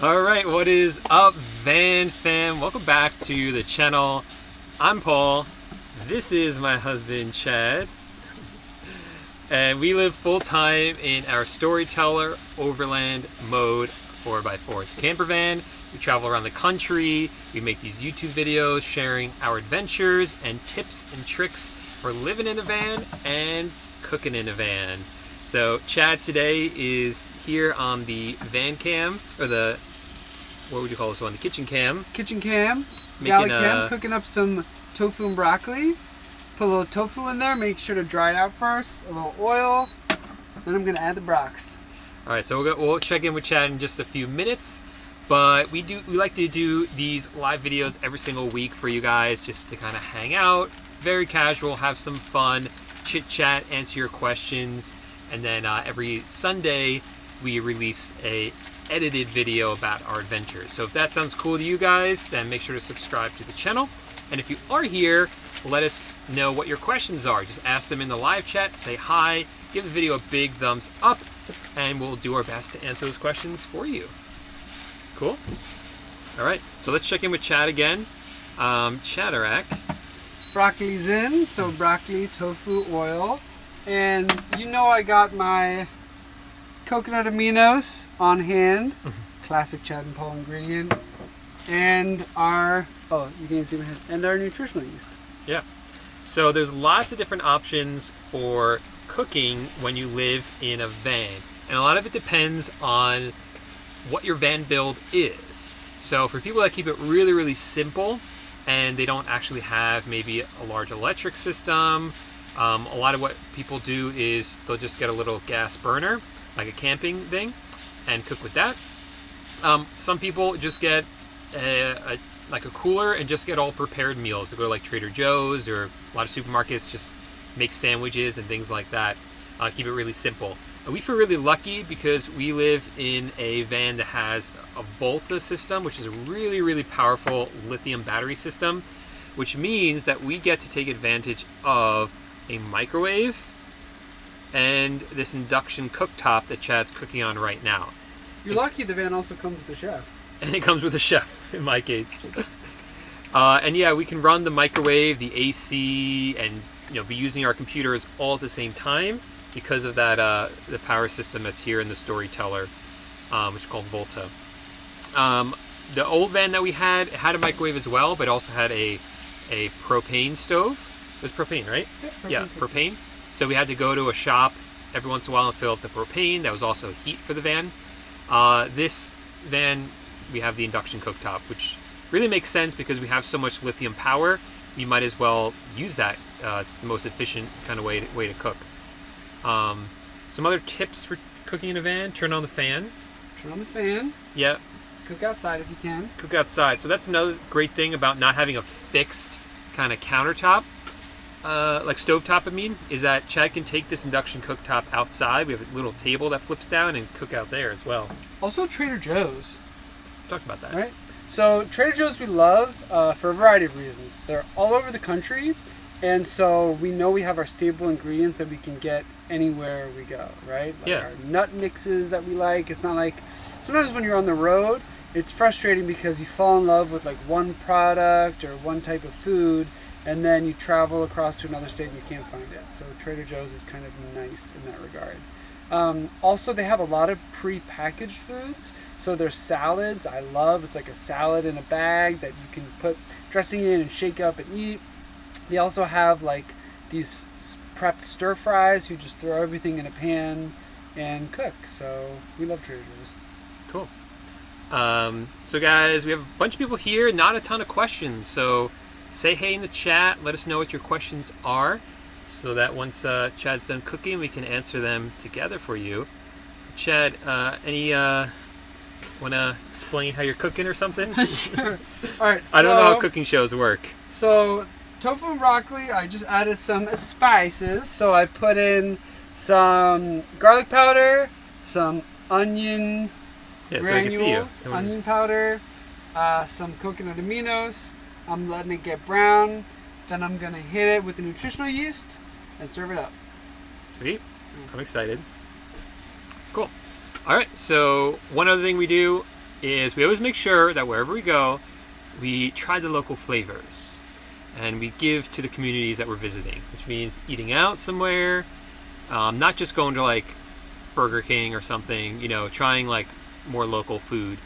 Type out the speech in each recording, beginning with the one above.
Alright, what is up, Van Fam? Welcome back to the channel. I'm Paul. This is my husband, Chad. And we live full-time in our Storyteller Overland MODE 4x4. It's a camper van. We travel around the country. We make these YouTube videos sharing our adventures and tips and tricks for living in a van and cooking in a van. So Chad today is here on the van cam, or the, what would you call this one? The kitchen cam. Kitchen cam, galley cam, cooking up some tofu and broccoli. Put a little tofu in there, make sure to dry it out first, a little oil, then I'm gonna add the brocs. Alright, so we'll check in with Chad in just a few minutes, but we like to do these live videos every single week for you guys, just to kind of hang out, very casual, have some fun, chit chat, answer your questions. And then every Sunday, we release a edited video about our adventures. So if that sounds cool to you guys, then make sure to subscribe to the channel. And if you are here, let us know what your questions are. Just ask them in the live chat, say hi, give the video a big thumbs up, and we'll do our best to answer those questions for you. Cool? All right, so let's check in with Chad again. Chadarak. Broccoli's in, so broccoli, tofu, oil. And you know I got my coconut aminos on hand, classic Chad and Paul ingredient, and our, oh, you can't see my head, and our nutritional yeast. Yeah. So there's lots of different options for cooking when you live in a van. And a lot of it depends on what your van build is. So for people that keep it really, really simple, and they don't actually have maybe a large electric system, a lot of what people do is they'll just get a little gas burner, like a camping thing, and cook with that. Some people just get like a cooler and just get all prepared meals. They go to like Trader Joe's or a lot of supermarkets, just make sandwiches and things like that. Keep it really simple. We feel really lucky because we live in a van that has a Volta system, which is a really, really powerful lithium battery system, which means that we get to take advantage of a microwave and this induction cooktop that Chad's cooking on right now. You're lucky the van also comes with a chef. And it comes with a chef, in my case. And yeah, we can run the microwave, the AC, and be using our computers all at the same time because of that the power system that's here in the Storyteller, which is called Volta. The old van that we had, it had a microwave as well, but also had a propane stove. It was propane, right? Yeah, propane. So we had to go to a shop every once in a while and fill up the propane. That was also heat for the van. This van, we have the induction cooktop, which really makes sense because we have so much lithium power. You might as well use that. It's the most efficient kind of way to cook. Some other tips for cooking in a van: turn on the fan. Turn on the fan. Yeah. Cook outside if you can. Cook outside. So that's another great thing about not having a fixed kind of countertop. Like stovetop, I mean, is that Chad can take this induction cooktop outside. We have a little table that flips down and cook out there as well. Also Trader Joe's. We talked about that. Right? So Trader Joe's we love for a variety of reasons. They're all over the country, and so we know we have our staple ingredients that we can get anywhere we go, right? Like our nut mixes that we like. It's not like, sometimes when you're on the road, it's frustrating because you fall in love with like one product or one type of food, and then you travel across to another state and you can't find it. So Trader Joe's is kind of nice in that regard. Also, they have a lot of pre-packaged foods. So their salads, I love. It's like a salad in a bag that you can put dressing in and shake up and eat. They also have like these prepped stir fries. You just throw everything in a pan and cook. So we love Trader Joe's. Cool. So guys, we have a bunch of people here, not a ton of questions. So say hey in the chat, let us know what your questions are, so that once Chad's done cooking, we can answer them together for you. Chad, want to explain how you're cooking or something? Sure. All right. So, I don't know how cooking shows work. So tofu and broccoli, I just added some spices. So I put in some garlic powder, some onion granules, onion powder, some coconut aminos. I'm letting it get brown. Then I'm going to hit it with the nutritional yeast and serve it up. Sweet. I'm excited. Cool. All right, so one other thing we do is we always make sure that wherever we go, we try the local flavors. And we give to the communities that we're visiting, which means eating out somewhere, not just going to like Burger King or something, trying like more local food,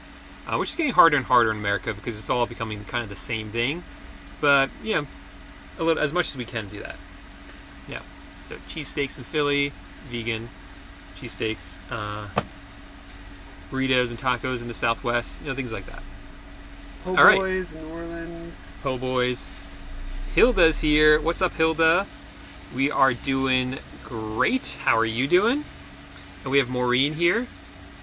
which is getting harder and harder in America because it's all becoming kind of the same thing. But, a little, as much as we can do that. Yeah. So cheesesteaks in Philly, vegan cheesesteaks, burritos and tacos in the Southwest, things like that. Po' All right. boys in New Orleans. Po' boys. Hilda's here. What's up, Hilda? We are doing great. How are you doing? And we have Maureen here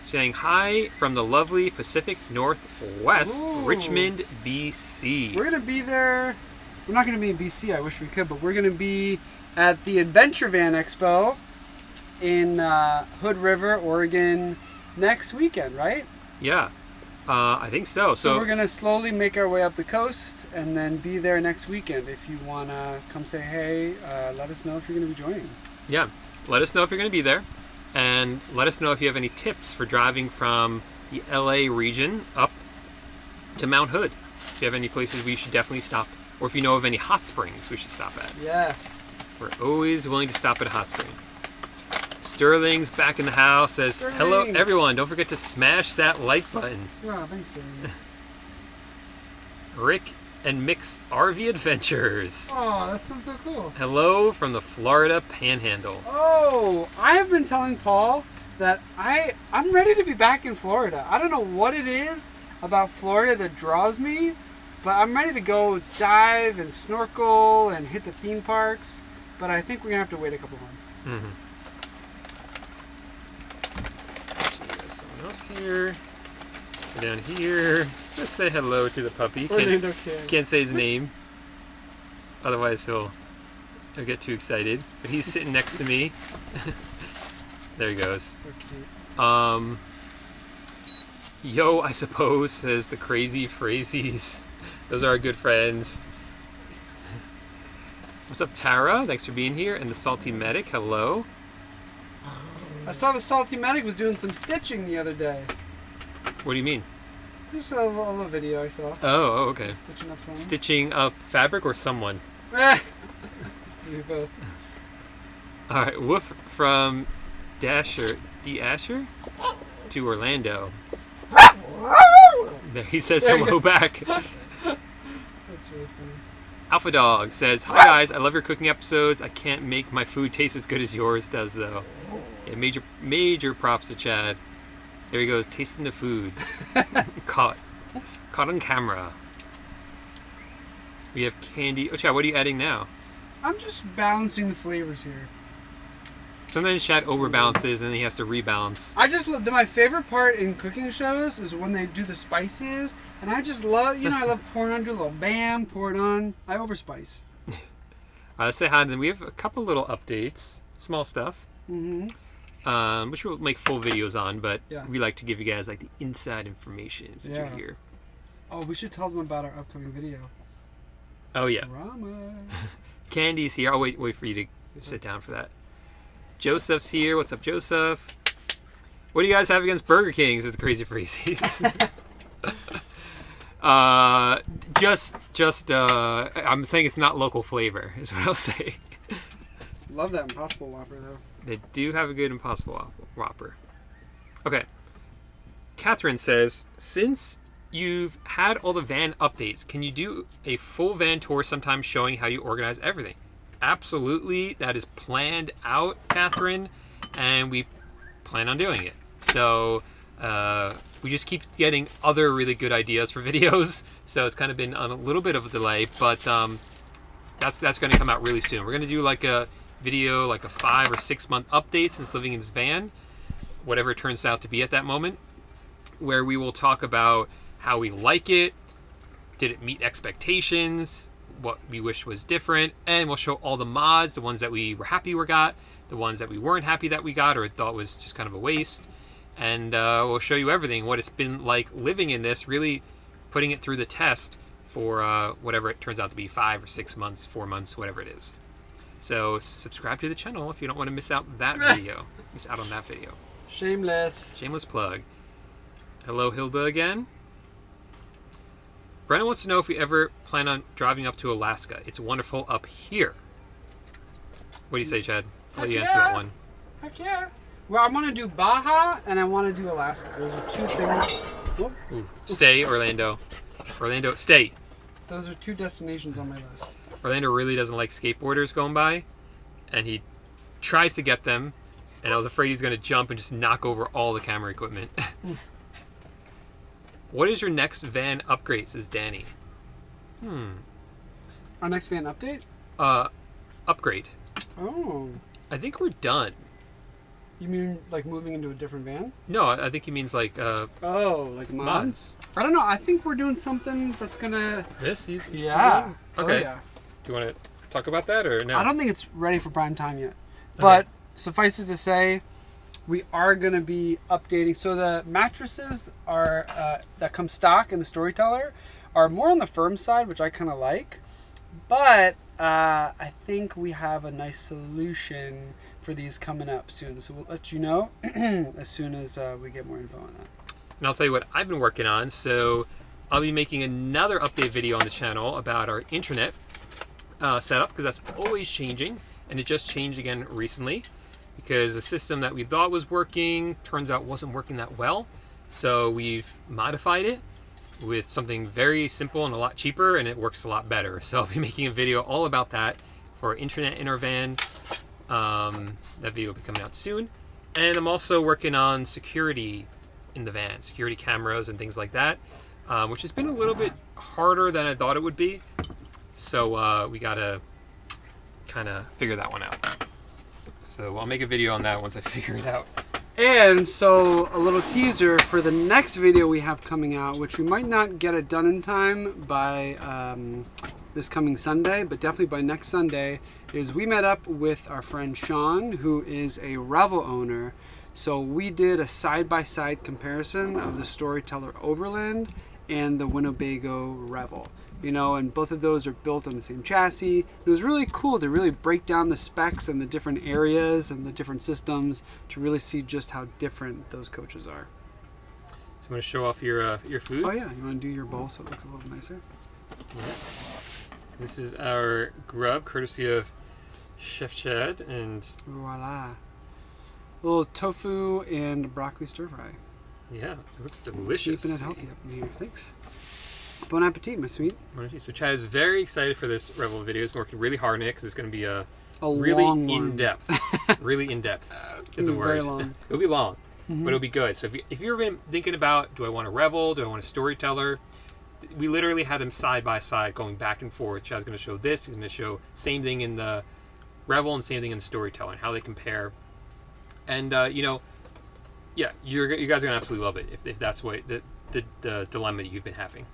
saying hi from the lovely Pacific Northwest, Ooh. Richmond, BC. We're going to be there. We're not going to be in BC. I wish we could, but we're going to be at the Adventure Van Expo in Hood River, Oregon next weekend, right? Yeah, I think so. So we're going to slowly make our way up the coast and then be there next weekend. If you want to come say hey, let us know if you're going to be joining. Yeah, let us know if you're going to be there. And let us know if you have any tips for driving from the LA region up to Mount Hood. If you have any places we should definitely stop. Or if you know of any hot springs we should stop at. Yes. We're always willing to stop at a hot spring. Sterling's back in the house, says, Sterling. Hello everyone, don't forget to smash that like button. Oh, thanks, Sterling. Rick and Mick's RV Adventures. Oh, that sounds so cool. Hello from the Florida Panhandle. Oh, I have been telling Paul that I'm ready to be back in Florida. I don't know what it is about Florida that draws me, but I'm ready to go dive and snorkel and hit the theme parks. But I think we're going to have to wait a couple months. Mm-hmm. Someone else here. Go down here. Just say hello to the puppy. Can't say his name. Otherwise he'll get too excited. But he's sitting next to me. There he goes. So cute. Yo, I suppose, says the crazy Phrases. Those are our good friends. What's up, Tara? Thanks for being here. And the Salty Medic, hello. I saw the Salty Medic was doing some stitching the other day. What do you mean? Just a little video I saw. Oh, okay. Stitching up something. Stitching up fabric or someone? We both. All right, woof from D. Asher to Orlando. There he says There you hello go. back. That's really funny. Alpha Dog says, hi guys, I love your cooking episodes. I can't make my food taste as good as yours does though. Yeah, major props to Chad. There he goes, tasting the food. Caught on camera. We have candy. Oh, Chad, what are you adding now? I'm just balancing the flavors here. Sometimes Chad overbalances and then he has to rebalance. My favorite part in cooking shows is when they do the spices, and I just love, I love pouring on, do a little bam, pour it on. I overspice. Let's say hi, and then we have a couple little updates, small stuff, which we'll make full videos on, but we like to give you guys like the inside information since you're here. Oh, we should tell them about our upcoming video. Oh yeah. Drama. Candy's here. I'll wait for you to sit down for that. Joseph's here. What's up, Joseph? What do you guys have against Burger Kings? It's crazy Phrases. I'm saying it's not local flavor, is what I'll say. Love that Impossible Whopper, though. They do have a good Impossible Whopper. Okay. Catherine says, since you've had all the van updates, can you do a full van tour sometime showing how you organize everything? Absolutely. That is planned out, Catherine, and we plan on doing it. So we just keep getting other really good ideas for videos, so it's kind of been on a little bit of a delay, but that's going to come out really soon. We're going to do like a video, like a 5 or 6 month update since living in this van, whatever it turns out to be at that moment, where we will talk about how we like it, did it meet expectations, what we wish was different, and we'll show all the mods, the ones that we were happy we got, the ones that we weren't happy that we got or thought was just kind of a waste, and we'll show you everything, what it's been like living in this, really putting it through the test for whatever it turns out to be, 5 or 6 months, 4 months, whatever it is. So subscribe to the channel if you don't want to miss out on that video. Shameless plug. Hello, Hilda again. Brandon wants to know if we ever plan on driving up to Alaska. It's wonderful up here. What do you say, Chad? I'll let you answer that one. Heck yeah. Well, I want to do Baja and I want to do Alaska. Those are two things. Ooh. Stay, Orlando. Orlando, stay. Those are two destinations on my list. Orlando really doesn't like skateboarders going by, and he tries to get them, and I was afraid he's going to jump and just knock over all the camera equipment. What is your next van upgrade, says Danny? Our next van update? Upgrade. Oh. I think we're done. You mean like moving into a different van? No, I think he means like like mods? I don't know. I think we're doing something that's gonna. This? Yeah. Okay. Oh, yeah. Do you want to talk about that or no? I don't think it's ready for prime time yet. But suffice it to say, we are gonna be updating. So the mattresses are that come stock in the Storyteller are more on the firm side, which I kind of like. But I think we have a nice solution for these coming up soon. So we'll let you know as soon as we get more info on that. And I'll tell you what I've been working on. So I'll be making another update video on the channel about our internet setup, because that's always changing. And it just changed again recently because the system that we thought was working turns out wasn't working that well. So we've modified it with something very simple and a lot cheaper, and it works a lot better. So I'll be making a video all about that for internet in our van. That video will be coming out soon. And I'm also working on security in the van, security cameras and things like that, which has been a little bit harder than I thought it would be. So we gotta kind of figure that one out. So I'll make a video on that once I figure it out. And so a little teaser for the next video we have coming out, which we might not get it done in time by this coming Sunday, but definitely by next Sunday, is we met up with our friend Sean, who is a Revel owner. So we did a side-by-side comparison of the Storyteller Overland and the Winnebago Revel. You know, and both of those are built on the same chassis. It was really cool to really break down the specs and the different areas and the different systems to really see just how different those coaches are. So I'm going to show off your food. Oh yeah, you want to do your bowl so it looks a little nicer? Yeah. So this is our grub, courtesy of Chef Chad, and voila, a little tofu and broccoli stir fry. Yeah, it looks delicious. Keeping it healthy up in here. Thanks. Bon appetit, my sweet. So Chad is very excited for this Revel video. He's working really hard on it because it's going to be a really long in-depth. Really in-depth is the word. Very long. It'll be long, but it'll be good. So if you've been thinking about, do I want a Revel? Do I want a Storyteller? We literally had them side by side going back and forth. Chad's going to show this. He's going to show same thing in the Revel and same thing in the Storyteller and how they compare. And, you know, yeah, you guys are going to absolutely love it if that's what the dilemma you've been having.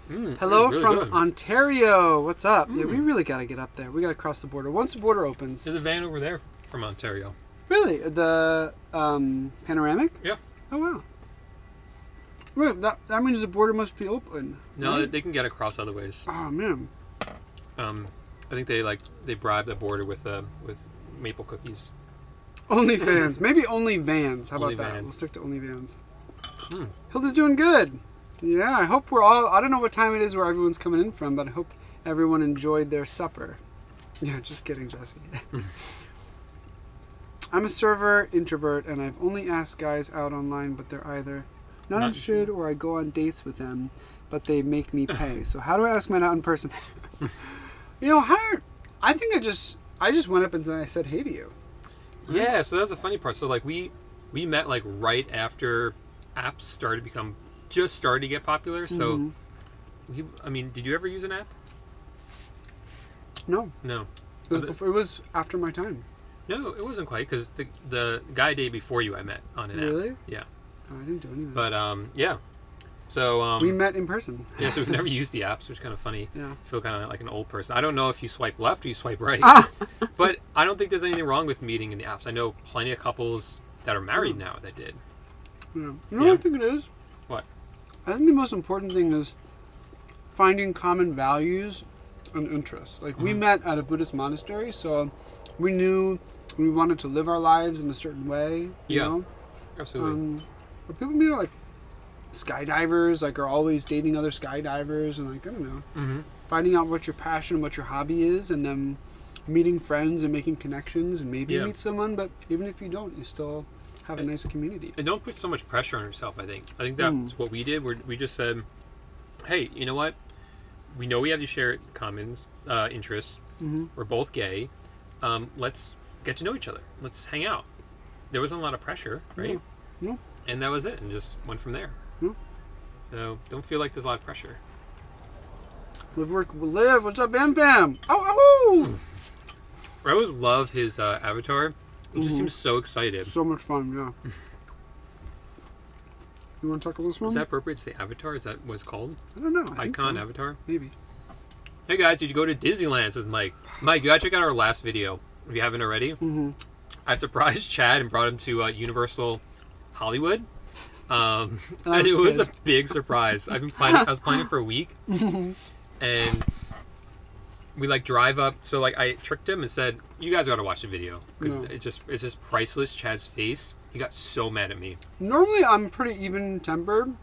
Hello really from good. Ontario. What's up? Yeah, we really got to get up there. We got to cross the border. Once the border opens. There's a van over there from Ontario. Really? The panoramic? Yeah. Oh, wow. Wait, that means the border must be open. No, right? they can get across other ways. Oh, man. I think they bribe the border with maple cookies. OnlyFans. Maybe only vans. How about that? OnlyFans. We'll stick to OnlyVans. Hilda's doing good. Yeah, I hope we're all... I don't know what time it is where everyone's coming in from, but I hope everyone enjoyed their supper. Yeah, just kidding, Jesse. I'm a server introvert, and I've only asked guys out online, but they're either not interested or I go on dates with them, but they make me pay. So how do I ask men out in person? You know, I think I just went up and I said hey to you. Right? Yeah, so that was the funny part. So like we met like right after apps started to get popular. So did you ever use an app? No. It was after my time. No, it wasn't quite, because the guy day before you I met on an app. Really? Yeah. Oh, I didn't do any of that. But yeah. So we met in person. Yeah, so we've never used the apps, which is kind of funny. Yeah. I feel kind of like an old person. I don't know if you swipe left or you swipe right. But I don't think there's anything wrong with meeting in the apps. I know plenty of couples that are married now that did. Yeah. You know what I think it is? What? I think the most important thing is finding common values and interests. Like we met at a Buddhist monastery, so we knew we wanted to live our lives in a certain way. You know? Absolutely. But people meet like skydivers, like are always dating other skydivers, and like I don't know, finding out what your passion, what your hobby is, and then meeting friends and making connections, and maybe you meet someone. But even if you don't, you still have a nice community. And don't put so much pressure on yourself. I think that's what we did. We just said, hey, you know what? We know we have these shared commons interests. We're both gay. Let's get to know each other. Let's hang out. There wasn't a lot of pressure, right? Yeah. And that was it, and just went from there. Yeah. So don't feel like there's a lot of pressure. Live, work, live. What's up, Bam Bam? Oh. I always love his avatar. He just seems so excited. So much fun, yeah. You want to talk about this one? Is that appropriate to say avatar? Is that what it's called? I don't know. I Icon, think so. avatar? Maybe. Hey guys, did you go to Disneyland? Says Mike. Mike, you gotta check out our last video if you haven't already. I surprised Chad and brought him to Universal Hollywood. And it was a big surprise. I was planning for a week. And we like drive up. So like I tricked him and said, you guys gotta watch the video. Because it's just priceless. Chad's face. He got so mad at me. Normally I'm pretty even-tempered.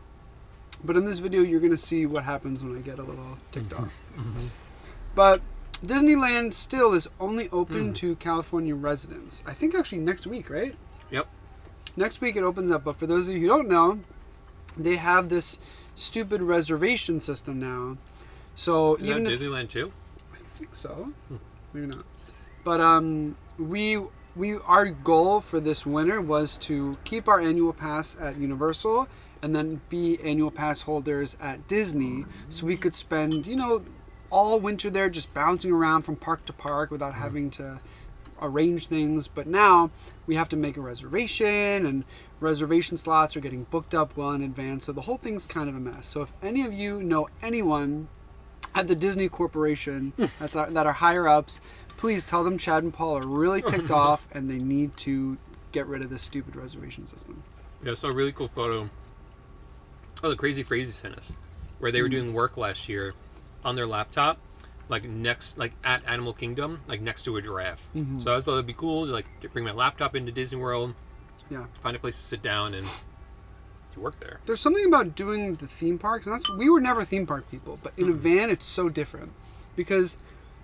But in this video, you're going to see what happens when I get a little ticked off. But Disneyland still is only open to California residents. I think actually next week, right? Yep. Next week it opens up. But for those of you who don't know, they have this stupid reservation system now. So is even that if Disneyland too? I think so. Maybe not. But our goal for this winter was to keep our annual pass at Universal and then be annual pass holders at Disney, so we could spend, all winter there just bouncing around from park to park without having to arrange things. But now we have to make a reservation, and reservation slots are getting booked up well in advance, so the whole thing's kind of a mess. So if any of you know anyone at the Disney Corporation that are higher ups, please tell them Chad and Paul are really ticked off and they need to get rid of this stupid reservation system. Yeah, I saw a really cool photo. Oh, the Crazy Phrases sent us, where they were doing work last year on their laptop, like at Animal Kingdom, like next to a giraffe. So I thought it'd be cool to to bring my laptop into Disney World, find a place to sit down and to work there. There's something about doing the theme parks, and we were never theme park people, but in a van it's so different because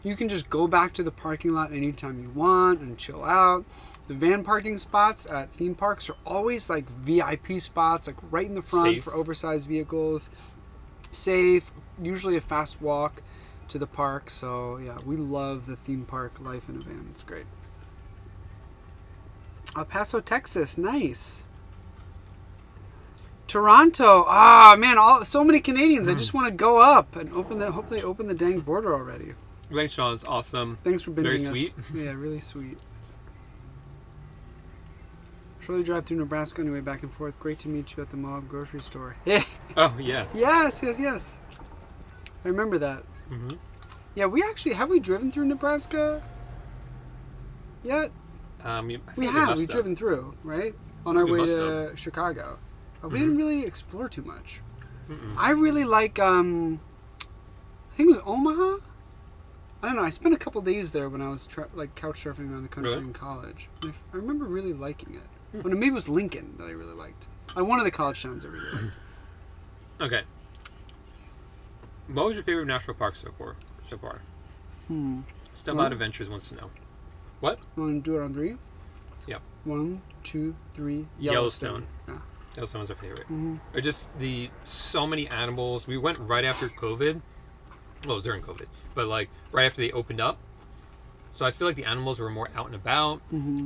you can just go back to the parking lot anytime you want and chill out. The van parking spots at theme parks are always like VIP spots, like right in the front for oversized vehicles. Safe, usually a fast walk to the park. So yeah, we love the theme park life in a van. It's great. El Paso, Texas, nice. Toronto, man, so many Canadians. I just want to go up and hopefully open the dang border already. Thanks, Sean. It's awesome. Thanks for binging Very us. sweet. Yeah, really sweet. Shortly drive through Nebraska on your way back and forth. Great to meet you at the Moab grocery store. Yeah. Oh, yeah. Yes. I remember that. Yeah, have we driven through Nebraska yet? We have. We've driven through, right? On our way to Chicago. We didn't really explore too much. I really like, I think it was Omaha? I don't know. I spent a couple days there when I was couch surfing around the country in college. I remember really liking it. Well, maybe it was Lincoln that I really liked. One of the college towns I really liked. Okay. What was your favorite national park so far? Step Out Adventures wants to know. What? Want to do it on 3? Yep. 1, 2, 3. Yellowstone. Yeah. Yellowstone was our favorite. Or just so many animals. We went right after COVID. Well, it was during COVID, but right after they opened up. So I feel like the animals were more out and about.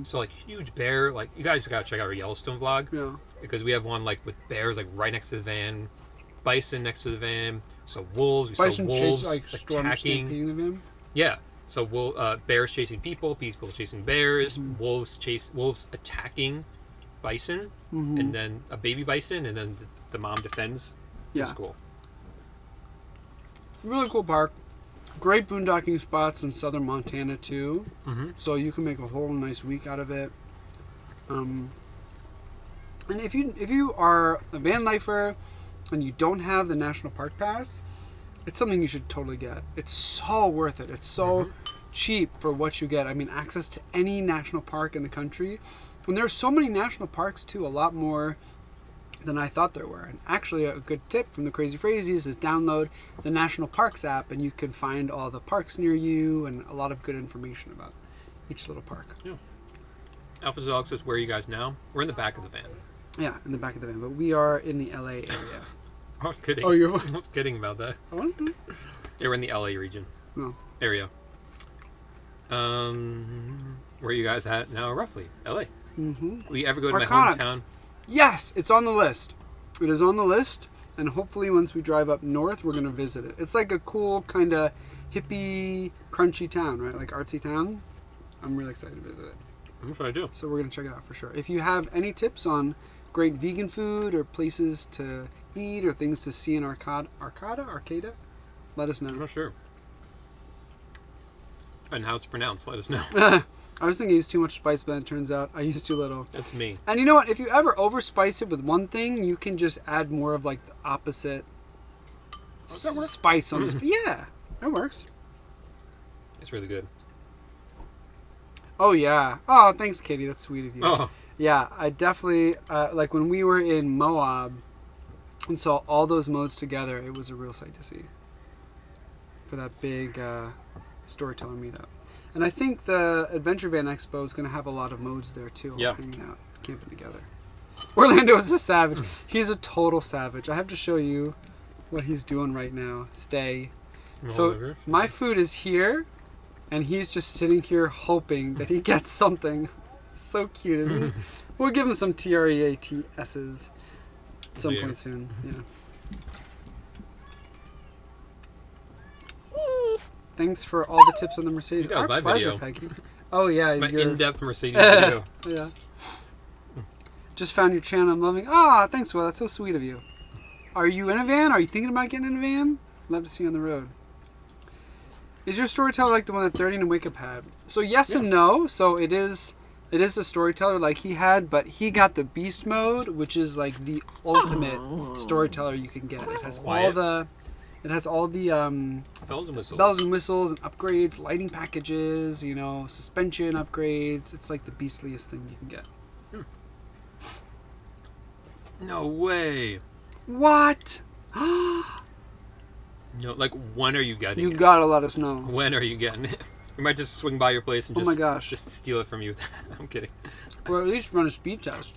So huge bear, you guys gotta check out our Yellowstone vlog. Yeah. Because we have one with bears right next to the van, bison next to the van. So wolves, we saw wolves attacking the van. Yeah. So bears chasing people chasing bears, wolves attacking bison, and then a baby bison, and then the mom defends. Yeah. It's cool. Really cool park. Great boondocking spots in southern Montana too. So you can make a whole nice week out of it. And if you are a van lifer and you don't have the national park pass, it's something you should totally get. It's so worth it. It's so cheap for what you get. I mean, access to any national park in the country. And there are so many national parks too, a lot more than I thought there were. And actually, a good tip from the Crazy Phrases is download the National Parks app, and you can find all the parks near you and a lot of good information about each little park. Yeah. Alpha Dog says, where are you guys now? We're in the back of the van. Yeah, in the back of the van, but we are in the LA area. I was kidding. Oh, you're... I was kidding about that. What? Yeah, we're in the LA region. No. Area. Where are you guys at now, roughly? LA. Mm-hmm. Will you ever go to Arcana. my hometown? Yes, it's on the list. It is on the list, and hopefully once we drive up north, we're going to visit it. It's like a cool, kind of hippie, crunchy town, right? Like artsy town. I'm really excited to visit it. That's what I do. So we're going to check it out for sure. If you have any tips on great vegan food or places to eat or things to see in Arcada, let us know. I'm not sure. And how it's pronounced, let us know. I was thinking I used too much spice, but it turns out I used too little. That's me. And you know what? If you ever overspice it with one thing, you can just add more of like the opposite spice on this. Yeah, that works. It's really good. Oh, yeah. Oh, thanks, Katie. That's sweet of you. Oh. Yeah, I definitely, like when we were in Moab and saw all those modes together, it was a real sight to see for that big Storyteller meetup. And I think the Adventure Van Expo is going to have a lot of modes there too. Yeah. Hanging out, camping together. Orlando is a savage. He's a total savage. I have to show you what he's doing right now. Stay. So my food is here, and he's just sitting here hoping that he gets something. So cute, isn't he? We'll give him some TREATS's at some point soon. Yeah. Thanks for all the tips on the Mercedes. That was my pleasure, video. Peggy. Oh, yeah. My in-depth Mercedes video. Yeah. Just found your channel. I'm loving. Ah, thanks, Will. That's so sweet of you. Are you in a van? Are you thinking about getting in a van? Love to see you on the road. Is your Storyteller like the one that 30 and Wake Up had? So yes and no. So it is a Storyteller like he had, but he got the Beast mode, which is like the ultimate Storyteller you can get. It has all the bells and whistles and upgrades, lighting packages, suspension upgrades. It's like the beastliest thing you can get. No way. What? No, like when are you getting it? You gotta let us know. When are you getting it? We might just swing by your place and just steal it from you. I'm kidding. Or at least run a speed test.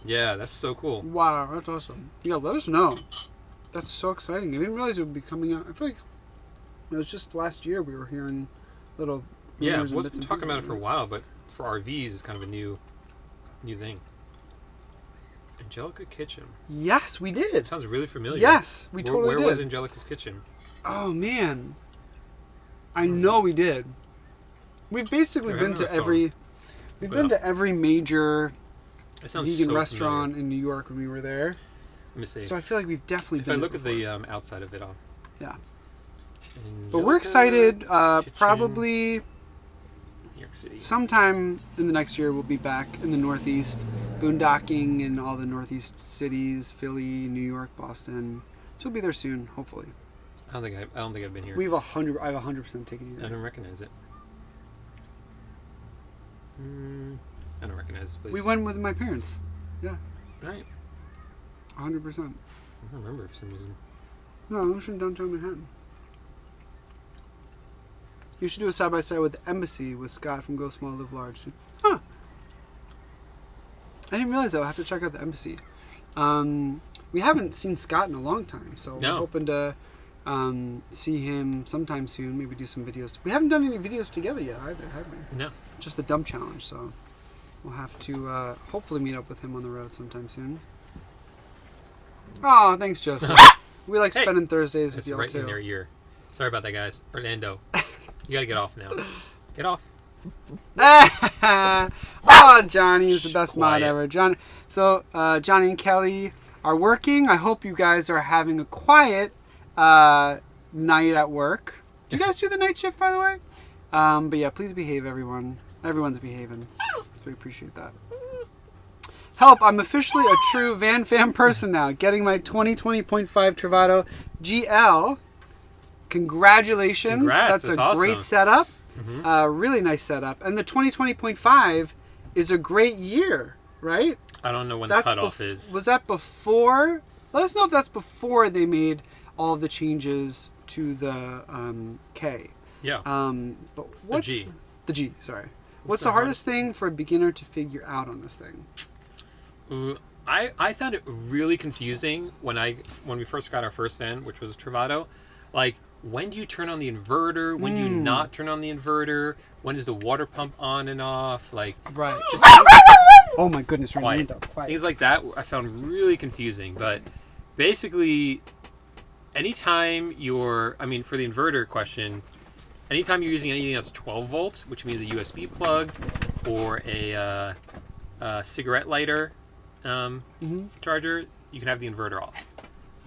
Yeah, that's so cool. Wow, that's awesome. Yeah, let us know. That's so exciting. I didn't realize it would be coming out. I feel like it was just last year we were hearing little. Yeah, we've been talking about it for a while, but for RVs, it's kind of a new thing. Angelica Kitchen. Yes, we did. Sounds really familiar. Yes, we totally did. Where was Angelica's Kitchen? Oh man, I know we did. We've basically been to every. We've been to every major vegan restaurant in New York when we were there. Let me see. So I feel like we've definitely been. If I look at the outside of it all. Yeah. Angelica But we're excited. Kitchen, Probably New York City. sometime in the next year we'll be back in the Northeast, boondocking in all the Northeast cities: Philly, New York, Boston. So we'll be there soon, hopefully. I don't think I've been here. I've 100% taken you there. I don't recognize it. I don't recognize this place. We went with my parents. Yeah. Right. 100%. I don't remember for some reason. No, we should in downtown Manhattan. You should do a side-by-side with the Embassy with Scott from Go Small, Live Large. Huh. I didn't realize that. I'll have to check out the Embassy. We haven't seen Scott in a long time, so we're hoping to see him sometime soon. Maybe do some videos. We haven't done any videos together yet either, have we? No. Just the dump challenge, so we'll have to hopefully meet up with him on the road sometime soon. Oh, thanks, Joseph. We like spending Thursdays with y'all, too. In their ear. Sorry about that, guys. Orlando. You gotta get off now. Get off. Oh, Johnny is the best mod ever. Johnny and Kelly are working. I hope you guys are having a quiet night at work. Do you guys do the night shift, by the way? But yeah, please behave, everyone. Everyone's behaving. So we appreciate that. Help, I'm officially a true Van Fam person now. Getting my 2020.5 Travato GL. Congratulations. Congrats, that's a great setup. Mm-hmm. Really nice setup. And the 2020.5 is a great year, right? I don't know when the cutoff is. Was that before? Let us know if that's before they made all of the changes to the K. Yeah. But what's G. The G, sorry. What's the hardest thing for a beginner to figure out on this thing? I found it really confusing when we first got our first van, which was a Travado. Like, when do you turn on the inverter? When do you not turn on the inverter? When is the water pump on and off? Like, right. Just oh my goodness, quiet. Things like that I found really confusing. But basically, anytime for the inverter question, anytime you're using anything that's 12 volts, which means a USB plug or a cigarette lighter charger, you can have the inverter off.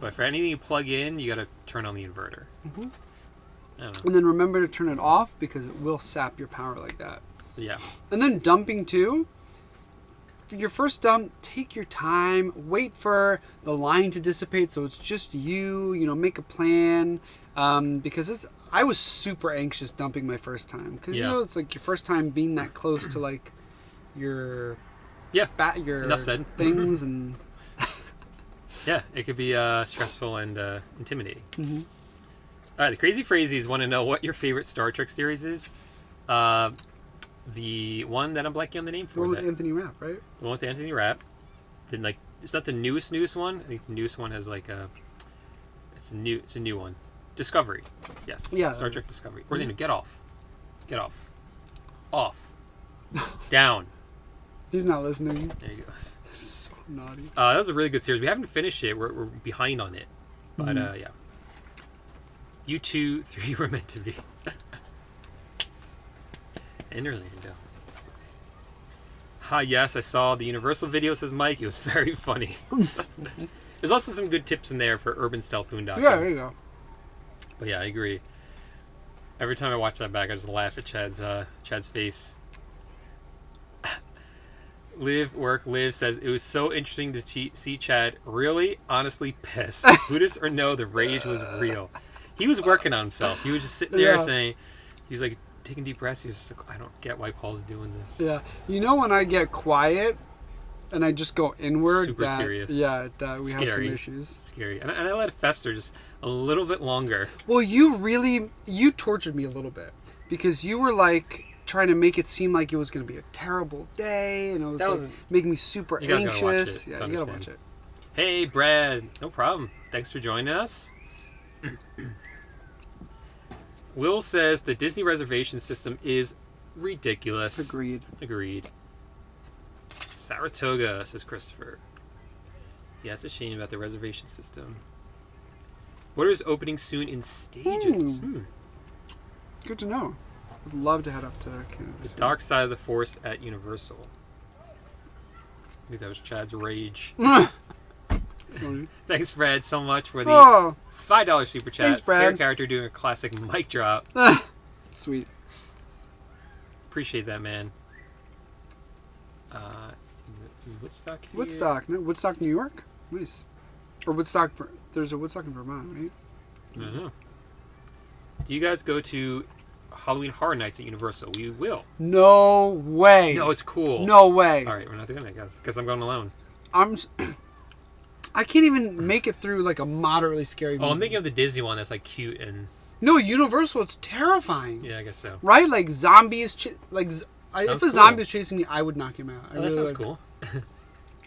But for anything you plug in, you got to turn on the inverter. Mm-hmm. I don't know. And then remember to turn it off because it will sap your power like that. Yeah. And then dumping too. For your first dump, take your time. Wait for the line to dissipate so it's just you. Make a plan. Because I was super anxious dumping my first time. Because, it's like your first time being that close to like your... Yeah. Your enough said. Things and... Yeah, it could be stressful and intimidating. Mm-hmm. All right, the Crazy Phrases want to know what your favorite Star Trek series is. The one that I'm blanking on the name for. The one with Anthony Rapp, right? The one with Anthony Rapp. Then, like, it's not the newest one. I think the newest one has like it's a new one. Discovery. Yes. Yeah. Star Trek Discovery. Or get off. Get off. Off. Down. He's not listening. There you go. So naughty. That was a really good series. We haven't finished it. We're behind on it. But yeah. You 2, 3 were meant to be. In Orlando. Yes, I saw the Universal video, says Mike. It was very funny. There's also some good tips in there for urban stealth boondocking. Yeah, there you go. But yeah, I agree. Every time I watch that back, I just laugh at Chad's face. Liv says, it was so interesting to see Chad really, honestly pissed. Buddhist or no, the rage was real. He was working on himself. He was just sitting there saying, he was like taking deep breaths. He was just like, I don't get why Paul's doing this. Yeah. When I get quiet and I just go inward. Super serious. Yeah, that we Scary. have some issues. Scary. And I let it fester just a little bit longer. Well, you tortured me a little bit because you were like trying to make it seem like it was going to be a terrible day, and it was like making me super anxious. Gotta watch it yeah, you gotta watch it. Hey, Brad. No problem. Thanks for joining us. Will says the Disney reservation system is ridiculous. Agreed. Saratoga, says Christopher. Yeah, it's a shame about the reservation system. Borders opening soon in stages. Good to know. Would love to head up to Canada. The Dark Side of the Force at Universal. I think that was Chad's rage. Thanks, Brad, so much for the $5 super chat. Thanks, Brad. Fair character doing a classic mic drop. Sweet. Appreciate that, man. Woodstock here? Woodstock, New York? Nice. Or Woodstock, there's a Woodstock in Vermont, right? I don't know. Do you guys go to Halloween Horror Nights at Universal? We will. No way. No, it's cool. No way. All right, we're not doing it, guys, because I'm going alone. I can't even make it through like a moderately scary movie. Oh, I'm thinking of the Disney one that's like cute and... No, Universal, it's terrifying. Yeah, I guess so. Right? Like zombies... if a zombie was chasing me, I would knock him out. That sounds cool.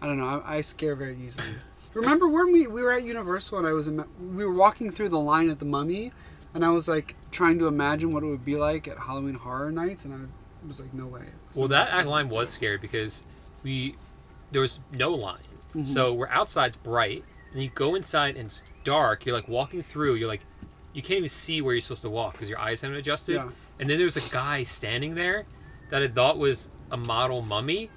I don't know. I scare very easily. Remember when we were at Universal and we were walking through the line at the Mummy, and I was like trying to imagine what it would be like at Halloween Horror Nights, and I was like, no way. Well, that line was scary because there was no line. Mm-hmm. So we're outside, it's bright, and you go inside and it's dark. You're like walking through, you're like, you can't even see where you're supposed to walk because your eyes haven't adjusted. Yeah. And then there's a guy standing there that I thought was a model mummy,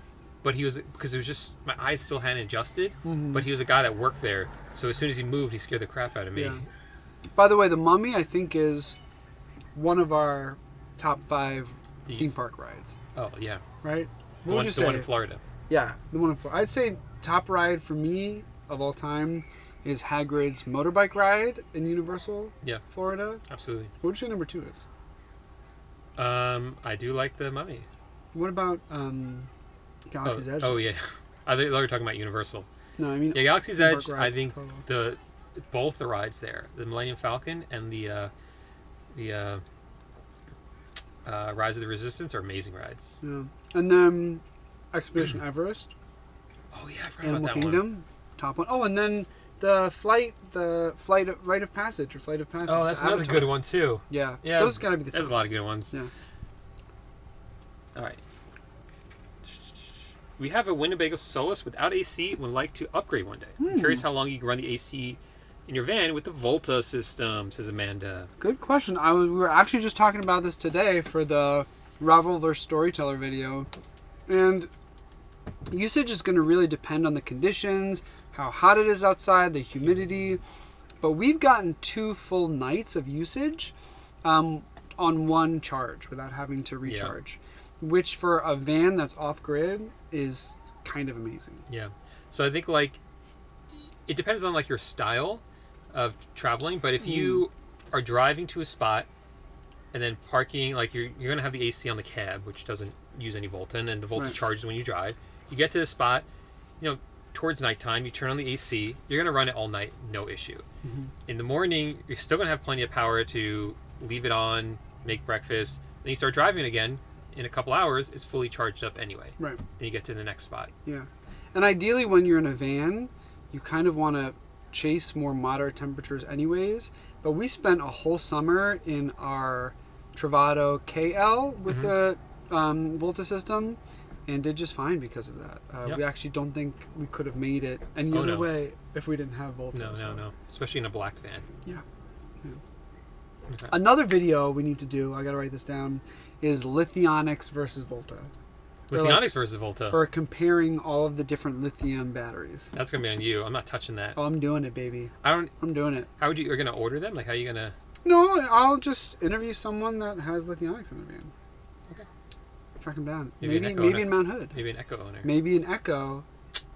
but he was, because it was just, my eyes still hadn't adjusted, but he was a guy that worked there. So as soon as he moved, he scared the crap out of me. Yeah. By the way, the Mummy, I think, is one of our top 5 theme park rides. Oh, yeah. Right? What would you say? The one in Florida. Yeah, the one in Florida. I'd say top ride for me of all time is Hagrid's motorbike ride in Universal, Florida. Absolutely. What would you say number 2 is? I do like the Mummy. What about Galaxy's Edge? Oh, yeah. thought you were talking about Universal. No, I mean... Yeah, Galaxy's Park Edge, I rides think total. both the rides there, the Millennium Falcon and the Rise of the Resistance are amazing rides. Yeah. And then Expedition Everest. Oh, yeah, I forgot Animal about that Kingdom. one. Top one. Oh, and then the Rite of Passage. Oh, that's another good one, too. Yeah. Yeah, Those got to be the top. There's a lot of good ones. Yeah. All right. We have a Winnebago Solus without AC and would like to upgrade one day. I'm curious how long you can run the AC in your van with the Volta system, says Amanda. Good question. We were actually just talking about this today for the Ravel vs. Storyteller video. And usage is going to really depend on the conditions, how hot it is outside, the humidity. But we've gotten 2 full nights of usage on one charge without having to recharge. Which for a van that's off-grid is kind of amazing. Yeah. So I think, like, it depends on, like, your style of traveling. But if you are driving to a spot and then parking, like, you're going to have the AC on the cab, which doesn't use any Volta, and then the Volta charges when you drive. You get to the spot, towards nighttime, you turn on the AC. You're going to run it all night, no issue. Mm-hmm. In the morning, you're still going to have plenty of power to leave it on, make breakfast. Then you start driving again. In a couple hours, it's fully charged up anyway. Right. Then you get to the next spot. Yeah. And ideally, when you're in a van, you kind of want to chase more moderate temperatures anyways. But we spent a whole summer in our Travado KL with the Volta system and did just fine because of that. We actually don't think we could have made it any other way if we didn't have Volta. No. Especially in a black van. Yeah. Okay. Another video we need to do, I got to write this down, is Lithionics versus Volta. Lithionics versus Volta? Or comparing all of the different lithium batteries. That's going to be on you. I'm not touching that. Oh, I'm doing it, baby. I'm doing it. How would you're going to order them? Like, how are you going to... No, I'll just interview someone that has Lithionics in their van. Okay. Track them down. Maybe in Mount Hood. Maybe an Echo owner. Maybe an Echo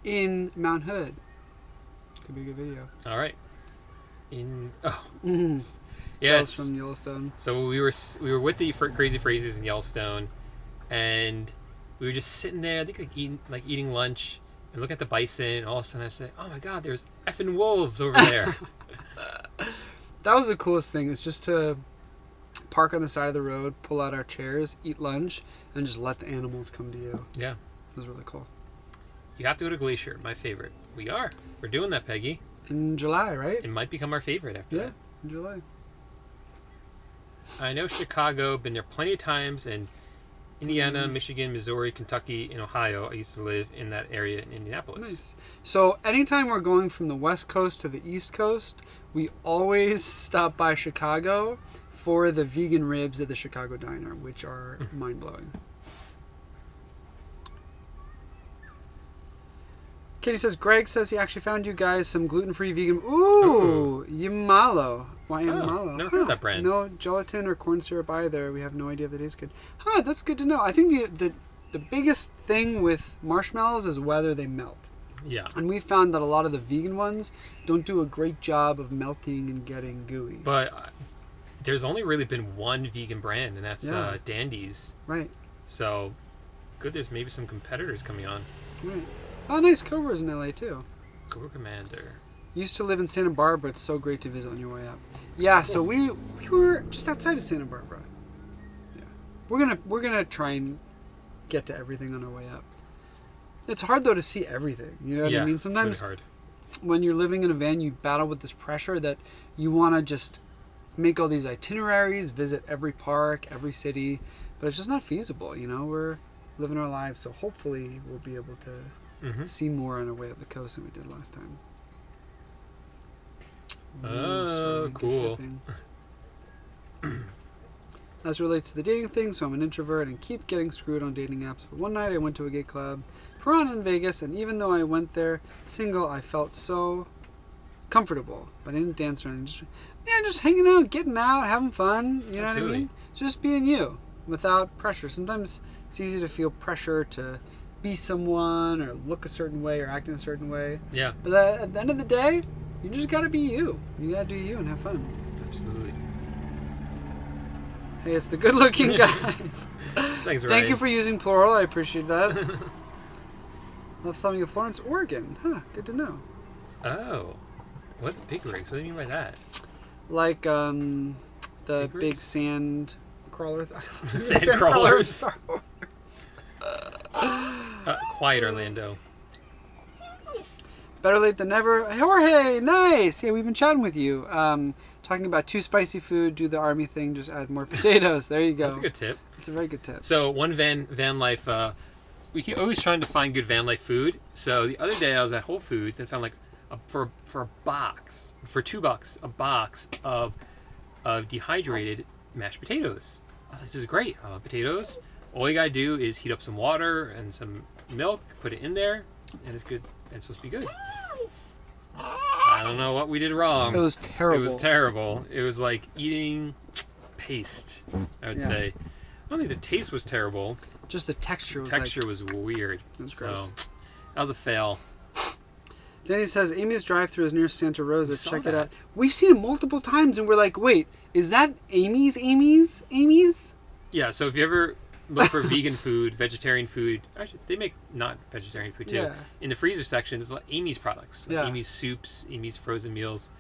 in Mount Hood. Could be a good video. All right. Yes. From Yellowstone. So we were with the Crazy Phrases in Yellowstone, and we were just sitting there, I think eating lunch, and looking at the bison, and all of a sudden I say, "Oh my God, there's effing wolves over there." That was the coolest thing. It's just to park on the side of the road, pull out our chairs, eat lunch, and just let the animals come to you. Yeah. It was really cool. You have to go to Glacier, my favorite. We're doing that, Peggy. In July, right? It might become our favorite after that. In July. I know Chicago, been there plenty of times, and Indiana, Michigan, Missouri, Kentucky, and Ohio. I used to live in that area in Indianapolis. Nice. So anytime we're going from the West Coast to the East Coast, we always stop by Chicago for the vegan ribs at the Chicago Diner, which are mind-blowing. Katie says, Greg says he actually found you guys some gluten-free vegan... Ooh! Yamalo. Why Yamalo? Never heard of that brand. No gelatin or corn syrup either. We have no idea if that tastes good. That's good to know. I think the biggest thing with marshmallows is whether they melt. Yeah. And we found that a lot of the vegan ones don't do a great job of melting and getting gooey. But there's only really been one vegan brand, and that's Dandy's. Right. So, good, there's maybe some competitors coming on. Right. Oh, nice. Cobra's in LA, too. Cobra Commander. Used to live in Santa Barbara. It's so great to visit on your way up. Yeah, so we were just outside of Santa Barbara. Yeah. We're gonna try and get to everything on our way up. It's hard, though, to see everything. You know what I mean? Sometimes it's really hard. When you're living in a van, you battle with this pressure that you want to just make all these itineraries, visit every park, every city, but it's just not feasible. We're living our lives, so hopefully we'll be able to see more on our way up the coast than we did last time. Oh, cool. As relates to the dating thing, so I'm an introvert and keep getting screwed on dating apps. But one night I went to a gay club, Piranha in Vegas, and even though I went there single, I felt so comfortable. But I didn't dance or anything. Just hanging out, getting out, having fun. You know what I mean? Just being you, without pressure. Sometimes it's easy to feel pressure to be someone or look a certain way or act in a certain way. Yeah. But at the end of the day, you just gotta be you. You gotta do you and have fun. Absolutely. Hey, it's the good-looking guys. Thanks, Ryan. Thank you for using plural. I appreciate that. Love slumming in Florence, Oregon. Huh, good to know. Oh. What the pig rigs? What do you mean by that? Like the Pig big rigs? sand crawlers. Sand crawlers. Quiet Orlando. Better late than never. Jorge, nice. Yeah, we've been chatting with you. Talking about too spicy food, do the army thing, just add more potatoes. There you go. That's a good tip. It's a very good tip. So one van life, we keep always trying to find good van life food. So the other day I was at Whole Foods and found like for a box, for $2, a box of dehydrated mashed potatoes. I was like, this is great. I love potatoes. All you gotta do is heat up some water and some milk, put it in there, and it's good. It's supposed to be good. I don't know what we did wrong. It was terrible. It was terrible. It was like eating paste, I would say. I don't think the taste was terrible. Just the texture was Texture was weird. It was so gross. that was a fail. Danny says, Amy's drive-thru is near Santa Rosa. saw Check it that. out. We've seen it multiple times, and we're like, wait, is that Amy's? Yeah, so if you ever look for vegan food, vegetarian food, actually, they make not vegetarian food too. Yeah. In the freezer section, there's like Amy's products. Like Yeah. Amy's soups, Amy's frozen meals.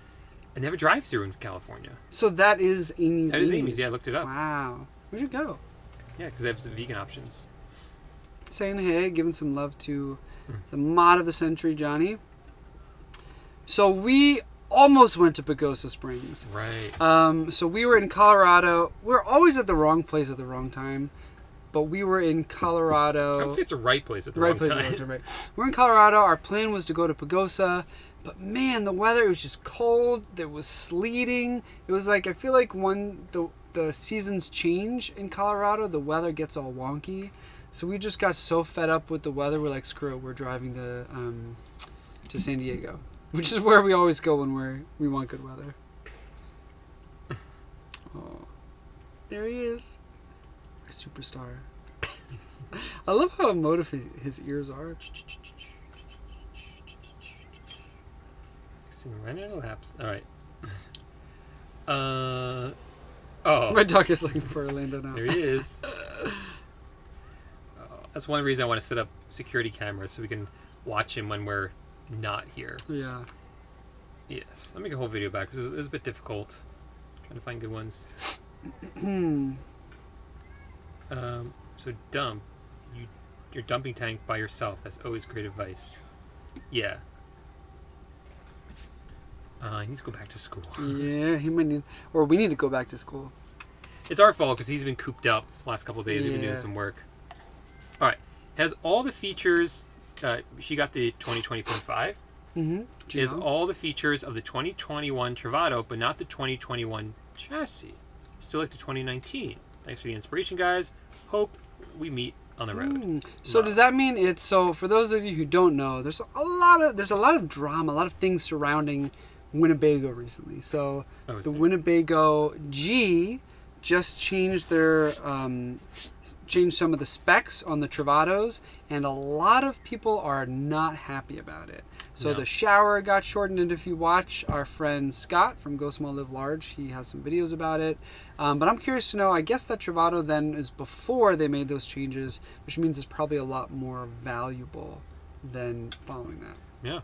And they have a drive-thru in California. So that is Amy's. That is Amy's. Yeah, I looked it up. Wow. We should go. Yeah, because they have some vegan options. Saying hey, giving some love to the mod of the century, Johnny. So we almost went to Pagosa Springs. Right. So we were in Colorado. We're always at the wrong place at the wrong time. But we were in Colorado. I would say it's the right place at the right wrong place time. at the right time, right. We're in Colorado. Our plan was to go to Pagosa. But man, the weather, it was just cold. There was sleeting. It was like, I feel like when the seasons change in Colorado, the weather gets all wonky. So we just got so fed up with the weather. We're like, screw it. We're driving to San Diego, which is where we always go when we want good weather. Oh, there he is. Our superstar. I love how emotive his ears are. Laps. All right. Oh. My dog is looking for Orlando now. There he is. That's one reason I want to set up security cameras so we can watch him when we're not here. Yeah. Yes. I'll make a whole video back because it was a bit difficult trying to find good ones. So dump. Your dumping tank by yourself. That's always great advice. Yeah. He needs to go back to school. Yeah, he might need, or we need to go back to school. It's our fault because he's been cooped up the last couple of days. We've been doing Yeah. some work. All right. Has all the features. She got the 2020.5. Mm-hmm. Is all the features of the 2021 Travato, but not the 2021 chassis. Still like the 2019. Thanks for the inspiration, guys. Hope we meet on the road. So Love. does that mean it's, so for those of you who don't know, there's a lot of drama, a lot of things surrounding Winnebago recently. So the Winnebago G just changed changed some of the specs on the Travatos, and a lot of people are not happy about it. So the shower got shortened, and if you watch our friend Scott from Go Small Live Large, he has some videos about it. But I'm curious to know, I guess that Travato then is before they made those changes, which means it's probably a lot more valuable than following that. Yeah.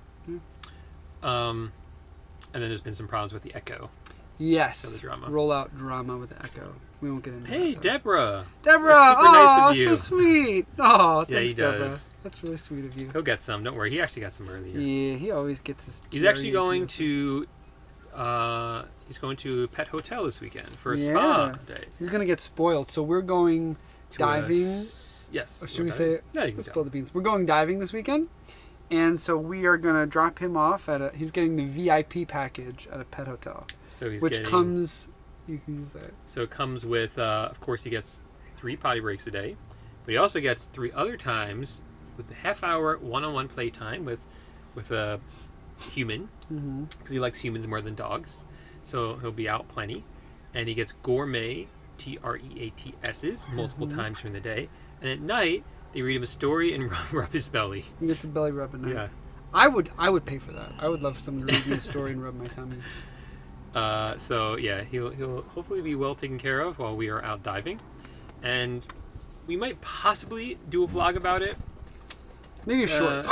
And then there's been some problems with the Echo. Yes. So the drama. Rollout drama with the Echo. We won't get into Hey, that. Deborah. Deborah! That's super nice of you. So sweet. Oh, Yeah, thanks, he Deborah. does. That's really sweet of you. He'll get some. Don't worry. He actually got some earlier. Yeah, he always gets his. He's actually going TRE to. He's going to a pet hotel this weekend for a spa day. He's gonna get spoiled. So we're going diving. Yes. Or should we say? No, you can Let's go. spill the beans. We're going diving this weekend, and so we are gonna drop him off at he's getting the VIP package at a pet hotel, So he's which getting, comes. You can use that. So it comes with, of course, he gets 3 potty breaks a day, but he also gets 3 other times with a half-hour one-on-one playtime with a human, because he likes humans more than dogs. So he'll be out plenty, and he gets gourmet TREATS's multiple times during the day, and at night they read him a story and rub his belly. You get the belly rub at night. Yeah. I would pay for that. I would love for someone to read me a story and rub my tummy. So yeah, he'll hopefully be well taken care of while we are out diving, and we might possibly do a vlog about it. Maybe a short.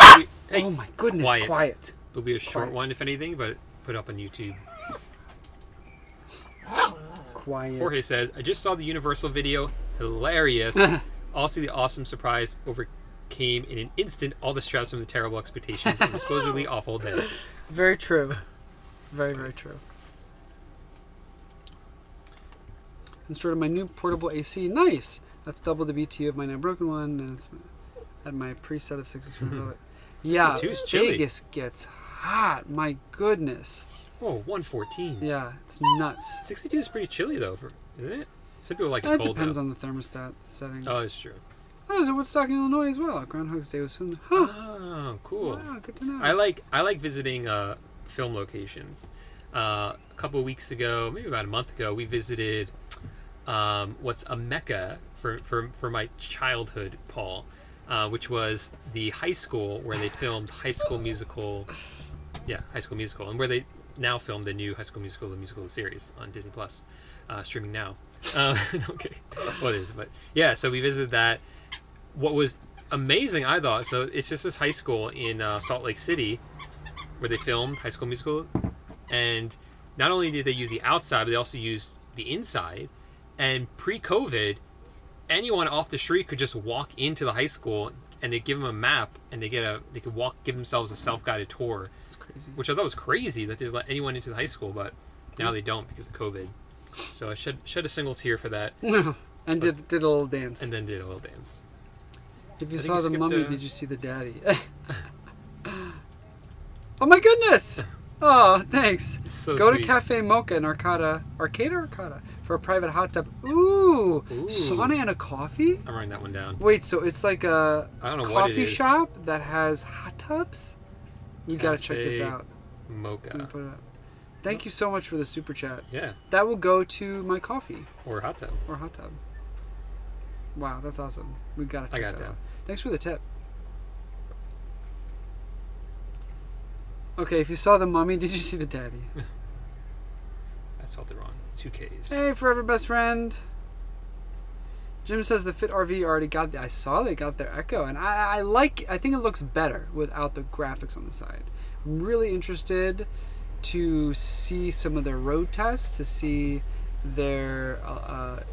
Hey, Oh my goodness, quiet. It'll be a short Quiet. one, if anything, but put up on YouTube. Quiet. Jorge says, I just saw the Universal video. Hilarious. Also, the awesome surprise overcame in an instant all the stress from the terrible expectations of a supposedly awful day. Very true. Very true. Installed my new portable AC. Nice. That's double the BTU of my now broken one, and it's at my preset of 62. Yeah, 62 is chilly. Vegas gets hot. My goodness. Oh, 114. Yeah, it's nuts. 62 is pretty chilly, though, isn't it? Some people like it It cold, depends though. on the thermostat setting. Oh, that's true. Oh, there's a Woodstock in Illinois as well. Groundhog's Day was filmed. Huh. Oh, cool. Wow, good to know. I like visiting film locations. A couple of weeks ago, maybe about a month ago, we visited what's a mecca for my childhood, Paul, which was the high school where they filmed High School Musical. Yeah, High School Musical, and where they now film the new High School Musical, the musical series on Disney Plus, streaming now. Okay, well it is, but yeah. So we visited that. What was amazing, I thought. So it's just this high school in Salt Lake City where they filmed High School Musical, and not only did they use the outside, but they also used the inside. And pre-COVID, anyone off the street could just walk into the high school, and they give them a map, and they could give themselves a self-guided tour. It's crazy. Which I thought was crazy that they just let anyone into the high school, but now they don't because of COVID. So I shed a single tear for that. And did a little dance. And then did a little dance. If you I think saw you the skipped mummy, a- did you see the daddy? Oh my goodness! Oh, thanks. It's so Go sweet. to Cafe Mocha in Arcata for a private hot tub. Ooh, Ooh. sauna and a coffee? I'm writing that one down. Wait, so it's like a I don't know what it coffee is. shop that has hot tubs? We gotta check this Cafe out. Let me Mocha. put it up. Thank you so much for the super chat. Yeah. That will go to my coffee Or hot tub. or hot tub. Wow, that's awesome. We gotta check got that that. out. Thanks for the tip. Okay, if you saw the mummy, did you see the daddy? I spelled it wrong. 2 Ks. Hey, forever best friend. Jim says the Fit RV already got. I saw they got their Echo, and I think it looks better without the graphics on the side. I'm really interested to see some of their road tests, to see their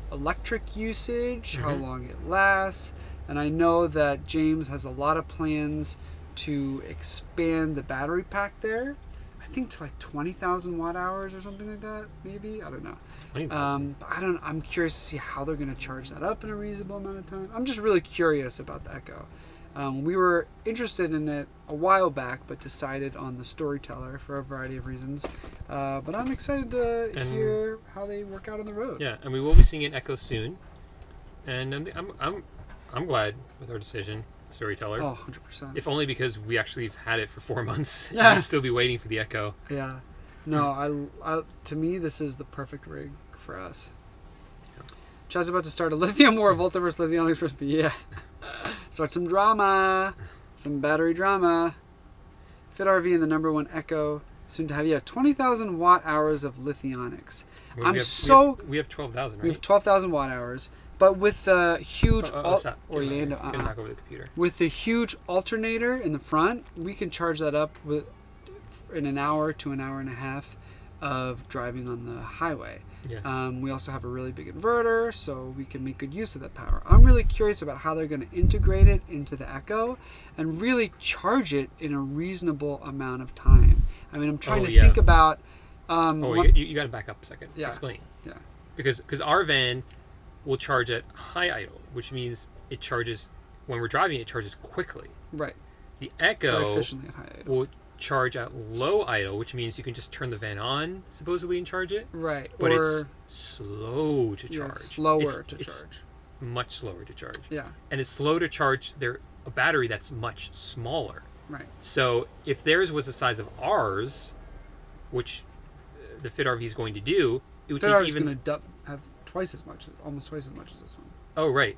electric usage, how long it lasts, and I know that James has a lot of plans to expand the battery pack there. I think to like 20,000 watt hours or something like that. Maybe, I don't know. 20,000. I'm curious to see how they're going to charge that up in a reasonable amount of time. I'm just really curious about the Echo. We were interested in it a while back, but decided on the Storyteller for a variety of reasons. But I'm excited to hear how they work out on the road. Yeah, and we will be seeing an Echo soon. And I'm glad with our decision, Storyteller. Oh, 100%. If only because we actually have had it for 4 months. Yeah. And we'll still be waiting for the Echo. Yeah. No, I to me, this is the perfect rig for us. Chad's about to start a lithium war, Volta versus lithium recipe. Yeah. Start some drama. Some battery drama. Fit RV and the #1 Echo. Soon to have, 20,000 watt hours of lithionics. We I'm have, so... We have 12,000, right? We have 12,000 watt hours. But with the huge... Stop. Orlando... Get knock over the computer. With the huge alternator in the front, we can charge that up in an hour to an hour and a half of driving on the highway. Yeah. We also have a really big inverter, so we can make good use of that power. I'm really curious about how they're going to integrate it into the Echo and really charge it in a reasonable amount of time. I mean, I'm trying to think about... you got to back up a second. Yeah. Explain. Yeah. Because our van will charge at high idle, which means it charges, when we're driving, it charges quickly. Right. The Very Echo efficiently at high idle. will charge at low idle, which means you can just turn the van on, supposedly, and charge it. Right. But or, it's slow to charge. Yeah, it's slower to it's charge. Much slower to charge. Yeah. And it's slow to charge a battery that's much smaller. Right. So if theirs was the size of ours, which the Fit RV is going to do, it would Fit take RV is even... going to have twice as much, almost twice as much as this one. Oh, right.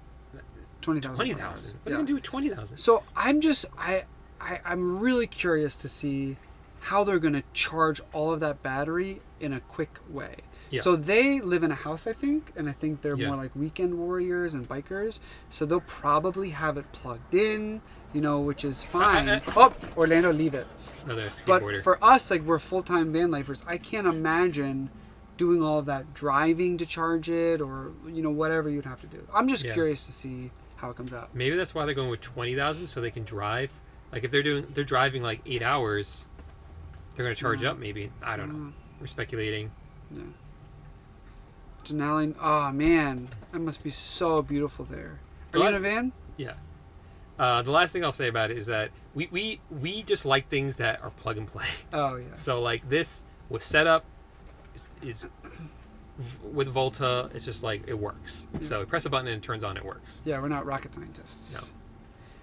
20,000. 20,000. What are you going to do with 20,000? So I'm really curious to see how they're going to charge all of that battery in a quick way. Yeah. So they live in a house, I think, and I think they're Yeah. more like weekend warriors and bikers. So they'll probably have it plugged in, you know, which is fine. Oh, Orlando, leave it. Another But skateboarder. for us, like, we're full-time van lifers. I can't imagine doing all of that driving to charge it, or, you know, whatever you'd have to do. I'm just Yeah. curious to see how it comes out. Maybe that's why they're going with 20,000 so they can drive. Like if they're driving like 8 hours, they're going to charge up maybe. I don't know. We're speculating. Yeah. Denali, oh man, that must be so beautiful there. Are you in a van? Yeah. The last thing I'll say about it is that we just like things that are plug and play. Oh yeah. So like this was set up is with Volta. It's just like it works. Yeah. So you press a button and it turns on. It works. Yeah, we're not rocket scientists. No.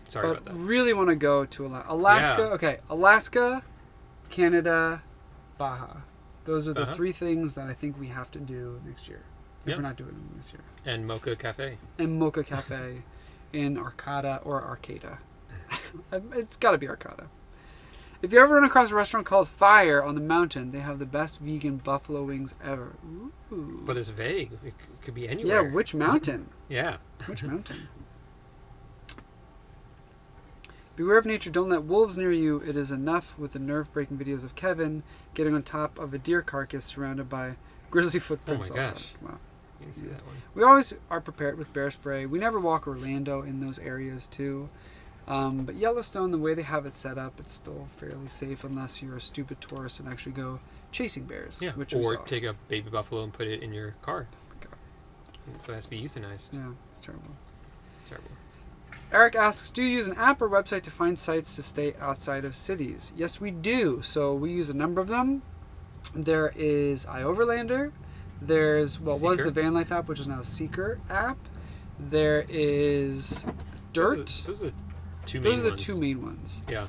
Sorry but about that. really want to go to Alaska. Yeah. Okay, Alaska, Canada, Baja. Those are the Uh-huh. 3 things that I think we have to do next year. If Yeah. we're not doing them this year. And Mocha Cafe. And Mocha Cafe in Arcata or Arcata. It's got to be Arcata. If you ever run across a restaurant called Fire on the Mountain, they have the best vegan buffalo wings ever. Ooh. But it's vague. It could be Yeah, anywhere. which mountain? Yeah. Which mountain? Beware of nature. Don't let wolves near you. It is enough with the nerve-breaking videos of Kevin getting on top of a deer carcass surrounded by grizzly footprints. Oh my gosh. Wow. You can see that one. We always are prepared with bear spray. We never walk Orlando in those areas too. But Yellowstone, the way they have it set up, it's still fairly safe unless you're a stupid tourist and actually go chasing bears. Yeah. Which we Or saw. take a baby buffalo and put it in your car. God. So it has to be euthanized. Yeah, it's terrible. Terrible. Eric asks, do you use an app or website to find sites to stay outside of cities? Yes, we do. So we use a number of them. There is iOverlander. There's what was Seeker. the Van Life app, which is now a Seeker app. There is Dirt. Those are the two main Those are the ones. 2 main ones. Yeah.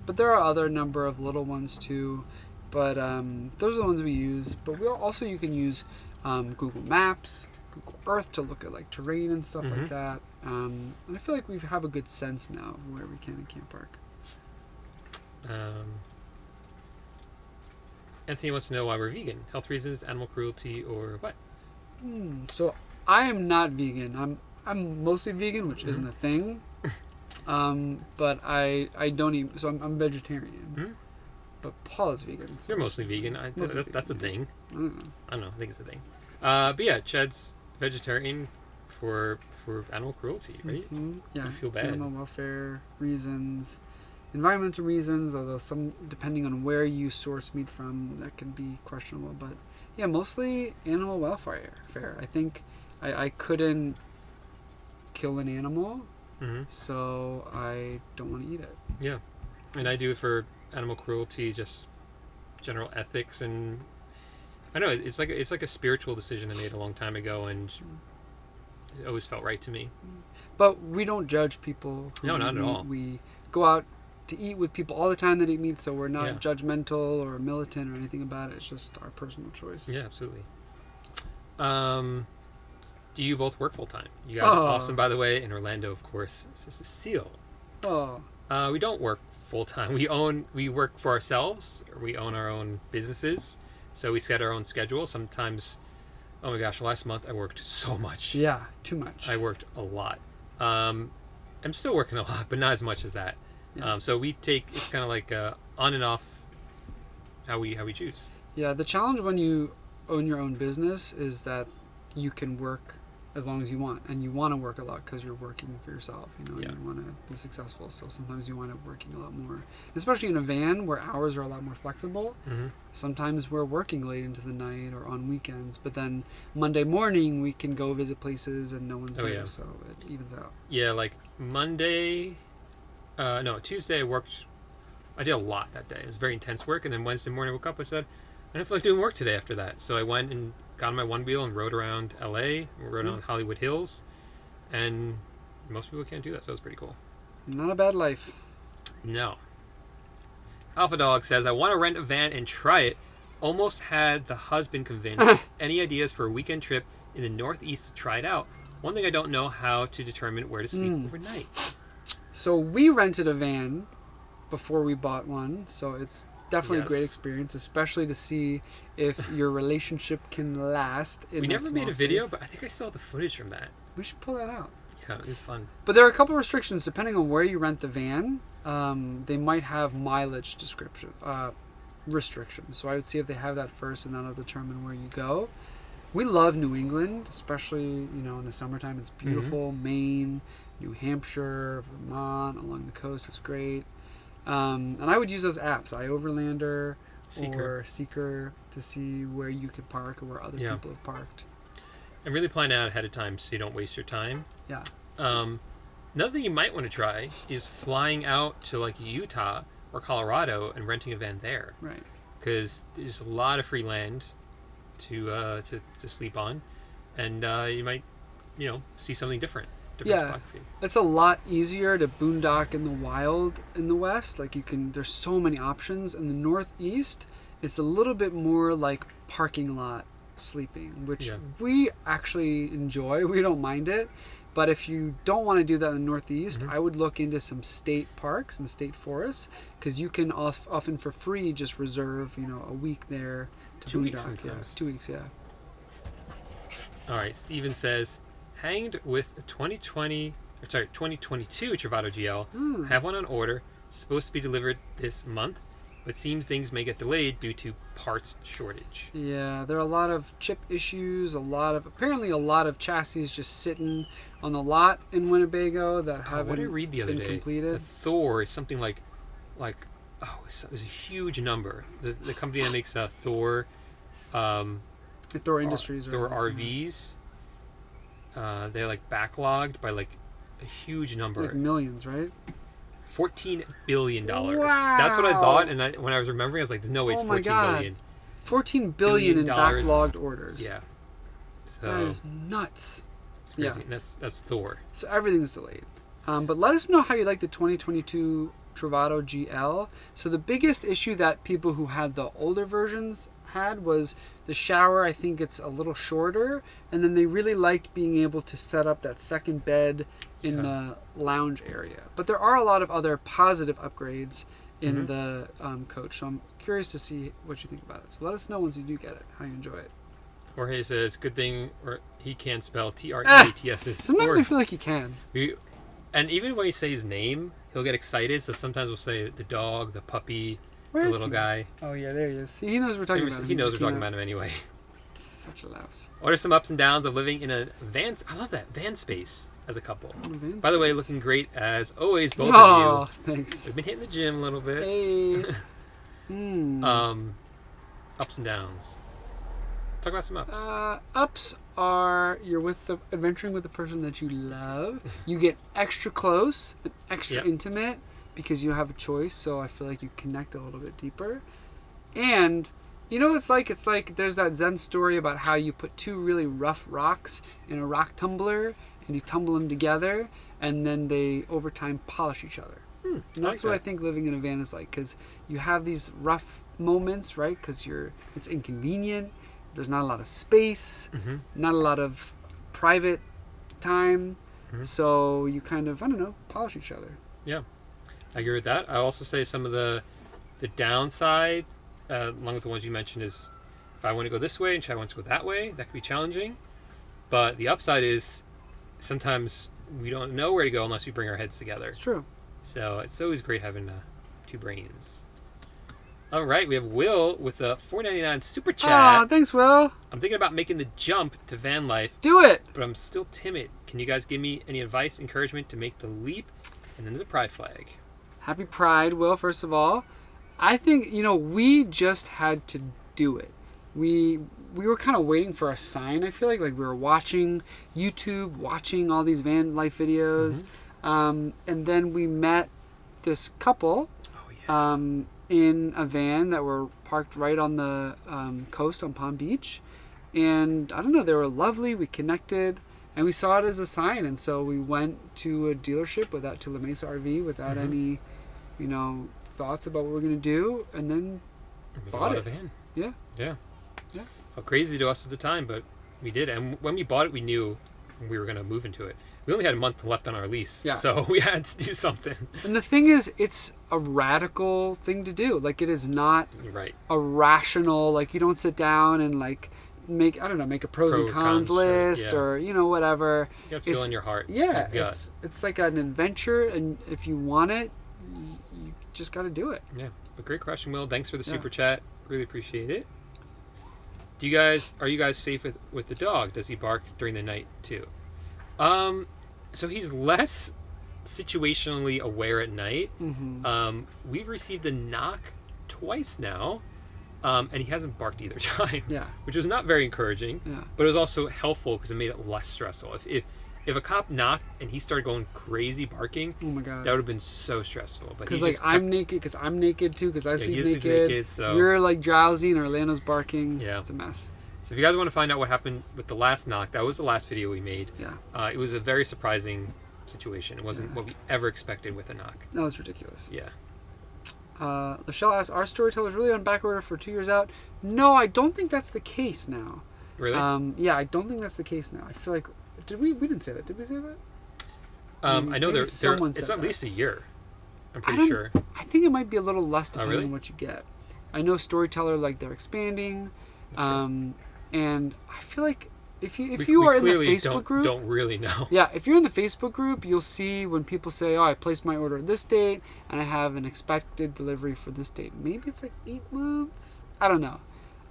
But there are other number of little ones too. But those are the ones we use. But you can use Google Maps, Google Earth to look at like terrain and stuff like that. And I feel like we have a good sense now of where we can and can't park. Anthony wants to know why we're vegan. Health reasons, animal cruelty, or what? So I am not vegan. I'm mostly vegan, which isn't a thing. But I don't eat. So I'm vegetarian. Mhm. But Paul is vegan. So You're mostly vegan. Mostly That's a thing. I don't know. I don't know. I think it's a thing. But yeah, Chad's vegetarian for animal cruelty, right? Yeah. You feel bad. Animal welfare reasons, environmental reasons. Although some, depending on where you source meat from, that can be questionable. But yeah, mostly animal welfare. I think I couldn't kill an animal, so I don't want to eat it. Yeah, and I do it for animal cruelty, just general ethics, and I know it's like a spiritual decision I made a long time ago, and it always felt right to me. But we don't judge people. No, not at all. We go out to eat with people all the time that eat meat, so we're not Yeah. judgmental or militant or anything about it. It's just our personal choice. Yeah, absolutely. Do you both work full time? You guys are awesome, by the way. In Orlando, of course. This is a seal. Oh. We don't work full time. We work for ourselves. We own our own businesses, so we set our own schedule. Sometimes, oh my gosh, last month I worked so much. Yeah, too much. I worked a lot. I'm still working a lot, but not as much as that. Yeah. So we take, it's kind of like on and off how we choose. Yeah, the challenge when you own your own business is that you can work as long as you want, and you want to work a lot because you're working for yourself. You know, Yeah. you want to be successful. So sometimes you wind up working a lot more, especially in a van where hours are a lot more flexible. Sometimes we're working late into the night or on weekends, but then Monday morning we can go visit places and no one's there, yeah. so it evens out. Yeah, like Tuesday I did a lot that day. It was very intense work, and then Wednesday morning I woke up, I said, I don't feel like doing work today after that. So I went and got on my one wheel and rode around LA, rode on Hollywood Hills, and most people can't do that, so it's pretty cool. Not a bad life. No. Alpha Dog says, I want to rent a van and try it. Almost had the husband convinced. Any ideas for a weekend trip in the Northeast to try it out? One thing I don't know how to determine where to sleep overnight. So we rented a van before we bought one, so it's definitely a great experience, especially to see if your relationship can last. We never made a video, but I think I still have the footage from that. We should pull that out. Yeah, it was fun. But there are a couple restrictions depending on where you rent the van. They might have mileage restrictions. So I would see if they have that first, and that'll determine where you go. We love New England, especially in the summertime. It's beautiful. Maine, New Hampshire, Vermont, along the coast is great. And I would use those apps, iOverlander or Seeker, to see where you can park or where other people have parked. And really plan out ahead of time so you don't waste your time. Yeah. Another thing you might want to try is flying out to like Utah or Colorado and renting a van there. Right. Because there's a lot of free land to sleep on, and you might see something different. Topography. It's a lot easier to boondock in the wild in the West. Like there's so many options. In the Northeast, it's a little bit more like parking lot sleeping, which we actually enjoy. We don't mind it. But if you don't want to do that in the Northeast, I would look into some state parks and state forests, because you can often for free just reserve a week there to 2 weeks boondock. sometimes. 2 weeks, All right, Steven says, hanged with a 2022 Travato GL. Have one on order. Supposed to be delivered this month, but seems things may get delayed due to parts shortage. Yeah, there are a lot of chip issues, apparently a lot of chassis just sitting on the lot in Winnebago that haven't what did I read the other been day? completed. The Thor is something like it was a huge number. The company that makes Thor, Thor Industries, Thor RVs, they're like backlogged by like a huge number, like millions, right? $14 billion. Wow. That's what I thought, and when I was remembering, I was like, "No way, it's $14 billion." $14 billion in backlogged orders. Yeah, so that is nuts. Crazy. Yeah, that's Thor. So everything's delayed. But let us know how you like the 2022 Travato GL. So the biggest issue that people who had the older versions had was the shower. I think it's a little shorter, and then they really liked being able to set up that second bed in the lounge area. But there are a lot of other positive upgrades in the coach, so I'm curious to see what you think about it. So let us know once you do get it, how you enjoy it. Jorge says, good thing he can't spell TREATS. Sometimes I feel like he can. And even when we say his name, he'll get excited, so sometimes we'll say the dog, the puppy, the little guy. Oh yeah, there he is. See, he knows we're talking about him. He knows we're talking about him anyway. Such a louse. What are some ups and downs of living in a van? I love that, van space as a couple. By the way, looking great as always, both of you. Oh, thanks. We've been hitting the gym a little bit. Hey. Ups and downs. Talk about some ups. Ups are you're adventuring with the person that you love. You get extra close and extra intimate because you have a choice. So I feel like you connect a little bit deeper. And it's like there's that Zen story about how you put two really rough rocks in a rock tumbler and you tumble them together, and then they over time polish each other. And that's what I think living in a van is like, because you have these rough moments, right? Because it's inconvenient. There's not a lot of space, not a lot of private time. So you kind of, polish each other. Yeah, I agree with that. I also say some of the downside, along with the ones you mentioned, is if I want to go this way and Chad wants to go that way, that could be challenging. But the upside is sometimes we don't know where to go unless we bring our heads together. It's true. So it's always great having two brains. All right, we have Will with a $4.99 super chat. Oh, thanks, Will. I'm thinking about making the jump to van life. Do it. But I'm still timid. Can you guys give me any advice, encouragement to make the leap? And then there's a pride flag. Happy Pride, Will, first of all. I think, we just had to do it. We were kind of waiting for a sign, I feel like. Like we were watching YouTube, watching all these van life videos. And then we met this couple. In a van that were parked right on the coast on Palm Beach. And I don't know, they were lovely. We connected and we saw it as a sign. And so we went to a dealership to La Mesa RV without any, thoughts about what we're going to do. And then bought a van. Yeah. Felt crazy to us at the time, but we did. And when we bought it, we knew we were going to move into it. We only had a month left on our lease, Yeah. so we had to do something. And the thing is, it's a radical thing to do. Like, it is not You're right. a rational, like, you don't sit down and, like, make a pros and cons list, yeah. or, whatever. You got to feel in your heart. Yeah, your gut. it's like an adventure, and if you want it, you just got to do it. Yeah, but great question, Will. Thanks for the super chat. Really appreciate it. Are you guys safe with the dog? Does he bark during the night too? So he's less situationally aware at night. Mm-hmm. We've received a knock twice now, and he hasn't barked either time. Yeah. Which was not very encouraging. Yeah. But it was also helpful because it made it less stressful. If a cop knocked and he started going crazy barking, oh my God, that would have been so stressful. But because like I'm naked too, because I sleep he naked. naked, so you're like drowsy and Orlando's barking. Yeah, it's a mess. So if you guys want to find out what happened with the last knock, that was the last video we made. Yeah. It was a very surprising situation. It wasn't what we ever expected with a knock. That was ridiculous. Yeah. Lachelle asks, are storytellers really on back order for 2 years out? No, I don't think that's the case now. Really? Yeah, I don't think that's the case now. I feel like, we didn't say that. Did we say that? I know it's at least a year. I'm pretty sure. I think it might be a little less depending really? on what you get. I know Storyteller, like, they're expanding. Sure. And I feel like if you are in the Facebook group, don't really know. Yeah, if you're in the Facebook group, you'll see when people say, "Oh, I placed my order this date, and I have an expected delivery for this date." Maybe it's like 8 months. I don't know.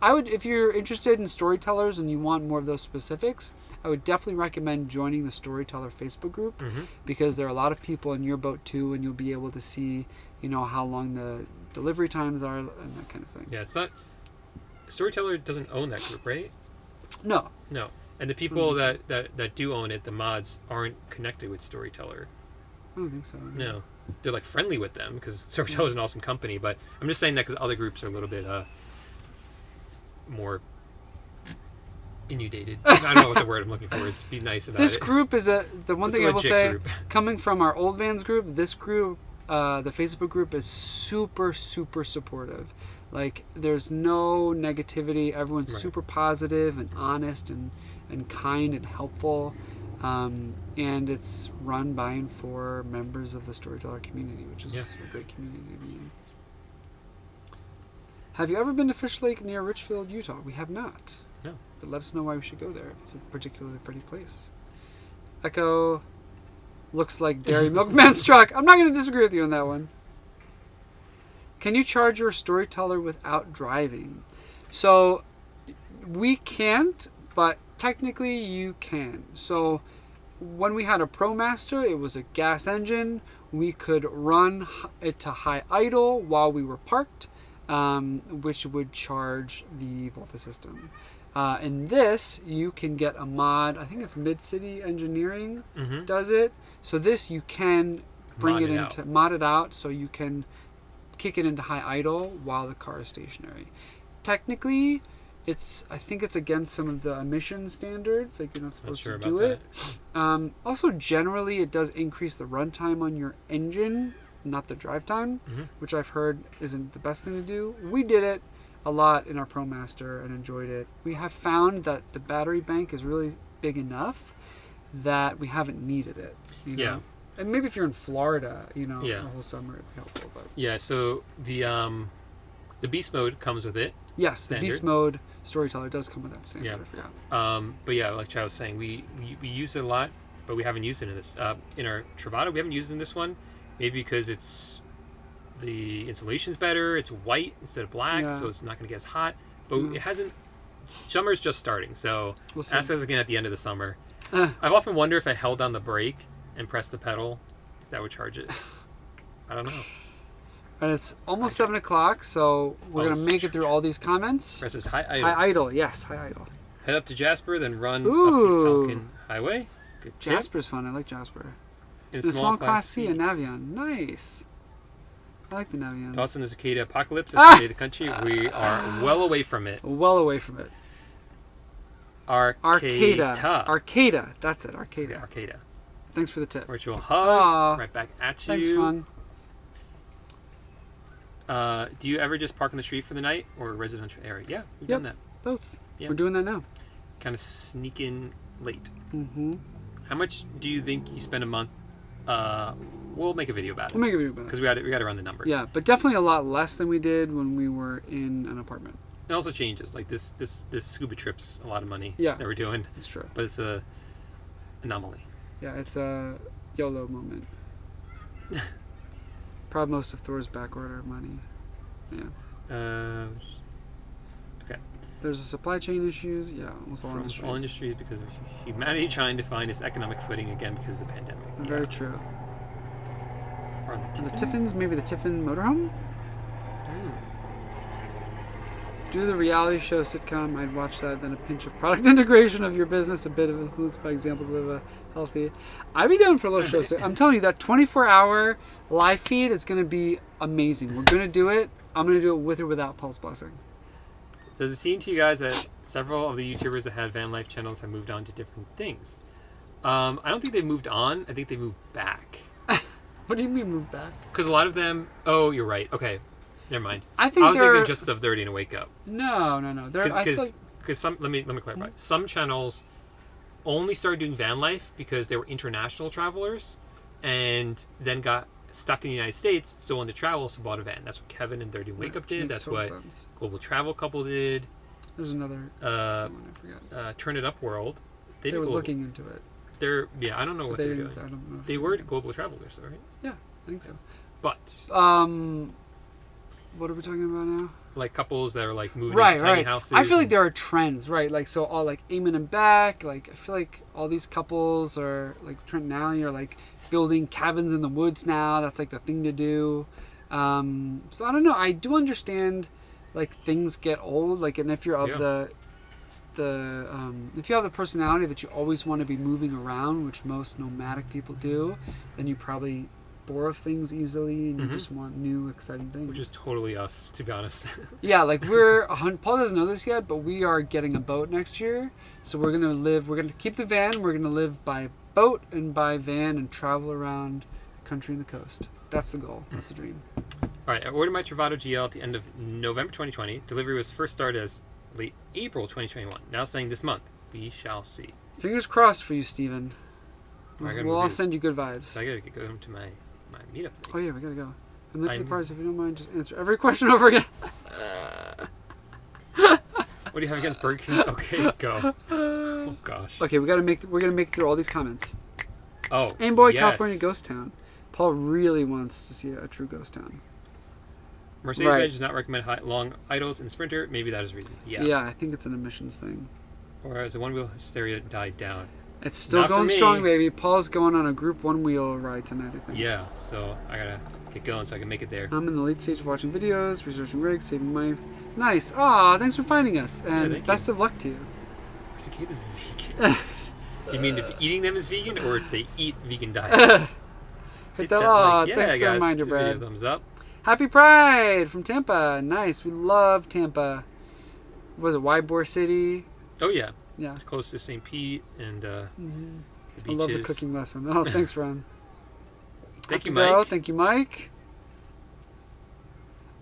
I would, if you're interested in storytellers and you want more of those specifics, I would definitely recommend joining the Storyteller Facebook group, because there are a lot of people in your boat too, and you'll be able to see, how long the delivery times are and that kind of thing. Yeah, it's not. Storyteller doesn't own that group, right? No. And the people that do own it, the mods, aren't connected with Storyteller. I don't think so. No. They're like friendly with them because Storyteller is an awesome company, but I'm just saying that because other groups are a little bit more inundated. I don't know what the word I'm looking for is. Be nice about this it. Group is the one thing I will say, group. coming from our old Vans group, this group, the Facebook group, is super, super supportive. Like, there's no negativity. Everyone's super positive and honest and kind and helpful. And it's run by and for members of the Storyteller community, which is a great community to be in. Have you ever been to Fish Lake near Richfield, Utah? We have not. No. But let us know why we should go there. It's a particularly pretty place. Echo looks like Dairy Milkman's truck. I'm not going to disagree with you on that one. Can you charge your Storyteller without driving? So we can't, but technically you can. So when we had a ProMaster, it was a gas engine. We could run it to high idle while we were parked, which would charge the Volta system. In this, you can get a mod. I think it's Mid-City Engineering does it. So this, you can mod it out so you can kick it into high idle while the car is stationary. Technically, I think it's against some of the emission standards. Like, you're not supposed to do it. Also, generally, it does increase the runtime on your engine, not the drive time, which I've heard isn't the best thing to do. We did it a lot in our ProMaster and enjoyed it. We have found that the battery bank is really big enough that we haven't needed it. Yeah. And maybe if you're in Florida, the whole summer it'd be helpful. But yeah, so the Beast Mode comes with it. Yes, the Beast Mode Storyteller does come with that standard. Yeah. I forgot. But yeah, like Chad was saying, we used it a lot, but we haven't used it in this. In our Travado, we haven't used it in this one. Maybe because the insulation's better. It's white instead of black, so it's not going to get as hot. But it hasn't. Summer's just starting, so ask us again at the end of the summer. I've often wondered if I held down the brake and pressed the pedal, if that would charge it. I don't know. And it's almost 7 o'clock, so we're going to make it through all these comments. Presses high idle. High idle, yes, high idle. Head up to Jasper, then run up the Falcon Highway. Good tip. Jasper's fun. I like Jasper. In the small class C, a Navion. Nice. I like the Navions. Thoughts on the cicada apocalypse as we the country? We are well away from it. Well away from it. Arcada. That's it. Arcada. Yeah, Arcada. Thanks for the tip. Virtual hug. Right back at you. Thanks, fun. Do you ever just park on the street for the night or a residential area? Yeah, we've done that. Both. Yeah. We're doing that now. Kind of sneak in late. How much do you think you spend a month? We'll make a video about it. We'll make a video about it. Because we got to run the numbers. Yeah, but definitely a lot less than we did when we were in an apartment. It also changes. Like this scuba trip's a lot of money Yeah, that we're doing. It's true. But it's a anomaly. Yeah, it's a YOLO moment. Probably most of Thor's backorder money. Yeah. Okay. There's a supply chain issues. Yeah, almost all From industries. all industries because of humanity trying to find its economic footing again because of the pandemic. Very true. Or on the And Tiffins? the Tiffins, maybe the Tiffin motorhome? Mm. Do the reality show sitcom. I'd watch that. Then a pinch of product integration of your business, a bit of influence by example to live a healthy. I'd be down for a little show. So I'm telling you, that 24-hour live feed is going to be amazing. We're going to do it. I'm going to do it with or without Paul's blessing. Does it seem to you guys that several of the YouTubers that had van life channels have moved on to different things? I don't think they've moved on. I think they moved back. What do you mean move back? Because a lot of them... Oh, you're right. Okay. Never mind. I was they're... thinking Just Stuff Dirty and Wake Up. No. Because some... Let me clarify. Some channels only started doing van life because they were international travelers and then got stuck in the United States, still wanted to travel, so bought a van. That's what Kevin and Dirty and Wake Up did. That's what sense. Global Travel Couple did. There's another one I forgot. Turn It Up World. They were looking into it. I don't know what they're doing. I don't know. They were global travelers, right? Yeah, I think so. But what are we talking about now? like couples that are like moving into tiny houses. I feel like there are trends, right? Like so, all like Eamon and Beck. Like I feel like all these couples are like Trent and Allie are like building cabins in the woods now. That's like the thing to do. So I don't know. I do understand like things get old. Like and if you're of if you have the personality that you always want to be moving around, which most nomadic people do, then you probably bore of things easily and you just want new exciting things. Which is totally us, to be honest. Yeah, like Paul doesn't know this yet, but we are getting a boat next year. So we're going to keep the van, we're going to live by boat and by van and travel around the country and the coast. That's the goal. That's the dream. All right, I ordered my Travado GL at the end of November 2020. Delivery was first started as late April 2021. Now saying this month. We shall see. Fingers crossed for you, Steven. We'll all move send you good vibes. So I gotta go home to my meetup thing. Oh yeah, we gotta go. I'm late to the party, so if you don't mind, just answer every question over again. What do you have against Berkey? Okay, go. Oh gosh. Okay, we're gonna make it through all these comments. Oh. Aimboy, yes. California ghost town. Paul really wants to see a true ghost town. Mercedes-Benz does not recommend long idles in Sprinter. Maybe that is the reason. Yeah. Yeah, I think it's an emissions thing. Or has the one-wheel hysteria died down? It's still going strong, baby. Paul's going on a group one-wheel ride tonight, I think. Yeah, so I gotta get going so I can make it there. I'm in the late stage of watching videos, researching rigs, saving money. Nice. Aw, thanks for finding us. And best of luck to you. Cicada is vegan. Do you mean if eating them is vegan or if they eat vegan diets? Hit that like. Yeah, thanks for the reminder, Brad. Thumbs up. Happy Pride from Tampa. Nice. We love Tampa. What was it, Ybor City? Oh, yeah. Yeah. It's close to St. Pete and the beaches. I love the cooking lesson. Oh, thanks, Ron. Thank you, Mike. Thank you, Mike.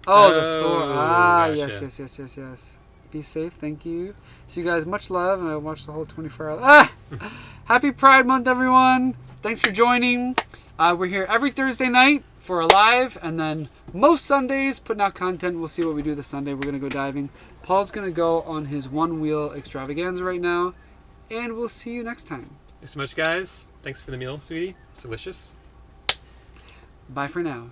Oh, the Thor. Gotcha. Yes. Be safe. Thank you. So you guys, much love. And I watched the whole 24 hours. Happy Pride Month, everyone. Thanks for joining. We're here every Thursday night for a live, and then most Sundays putting out content. We'll see what we do this Sunday. We're going to go diving. Paul's going to go on his one-wheel extravaganza right now, and we'll see you next time. Thanks so much, guys. Thanks for the meal, sweetie. It's delicious. Bye for now.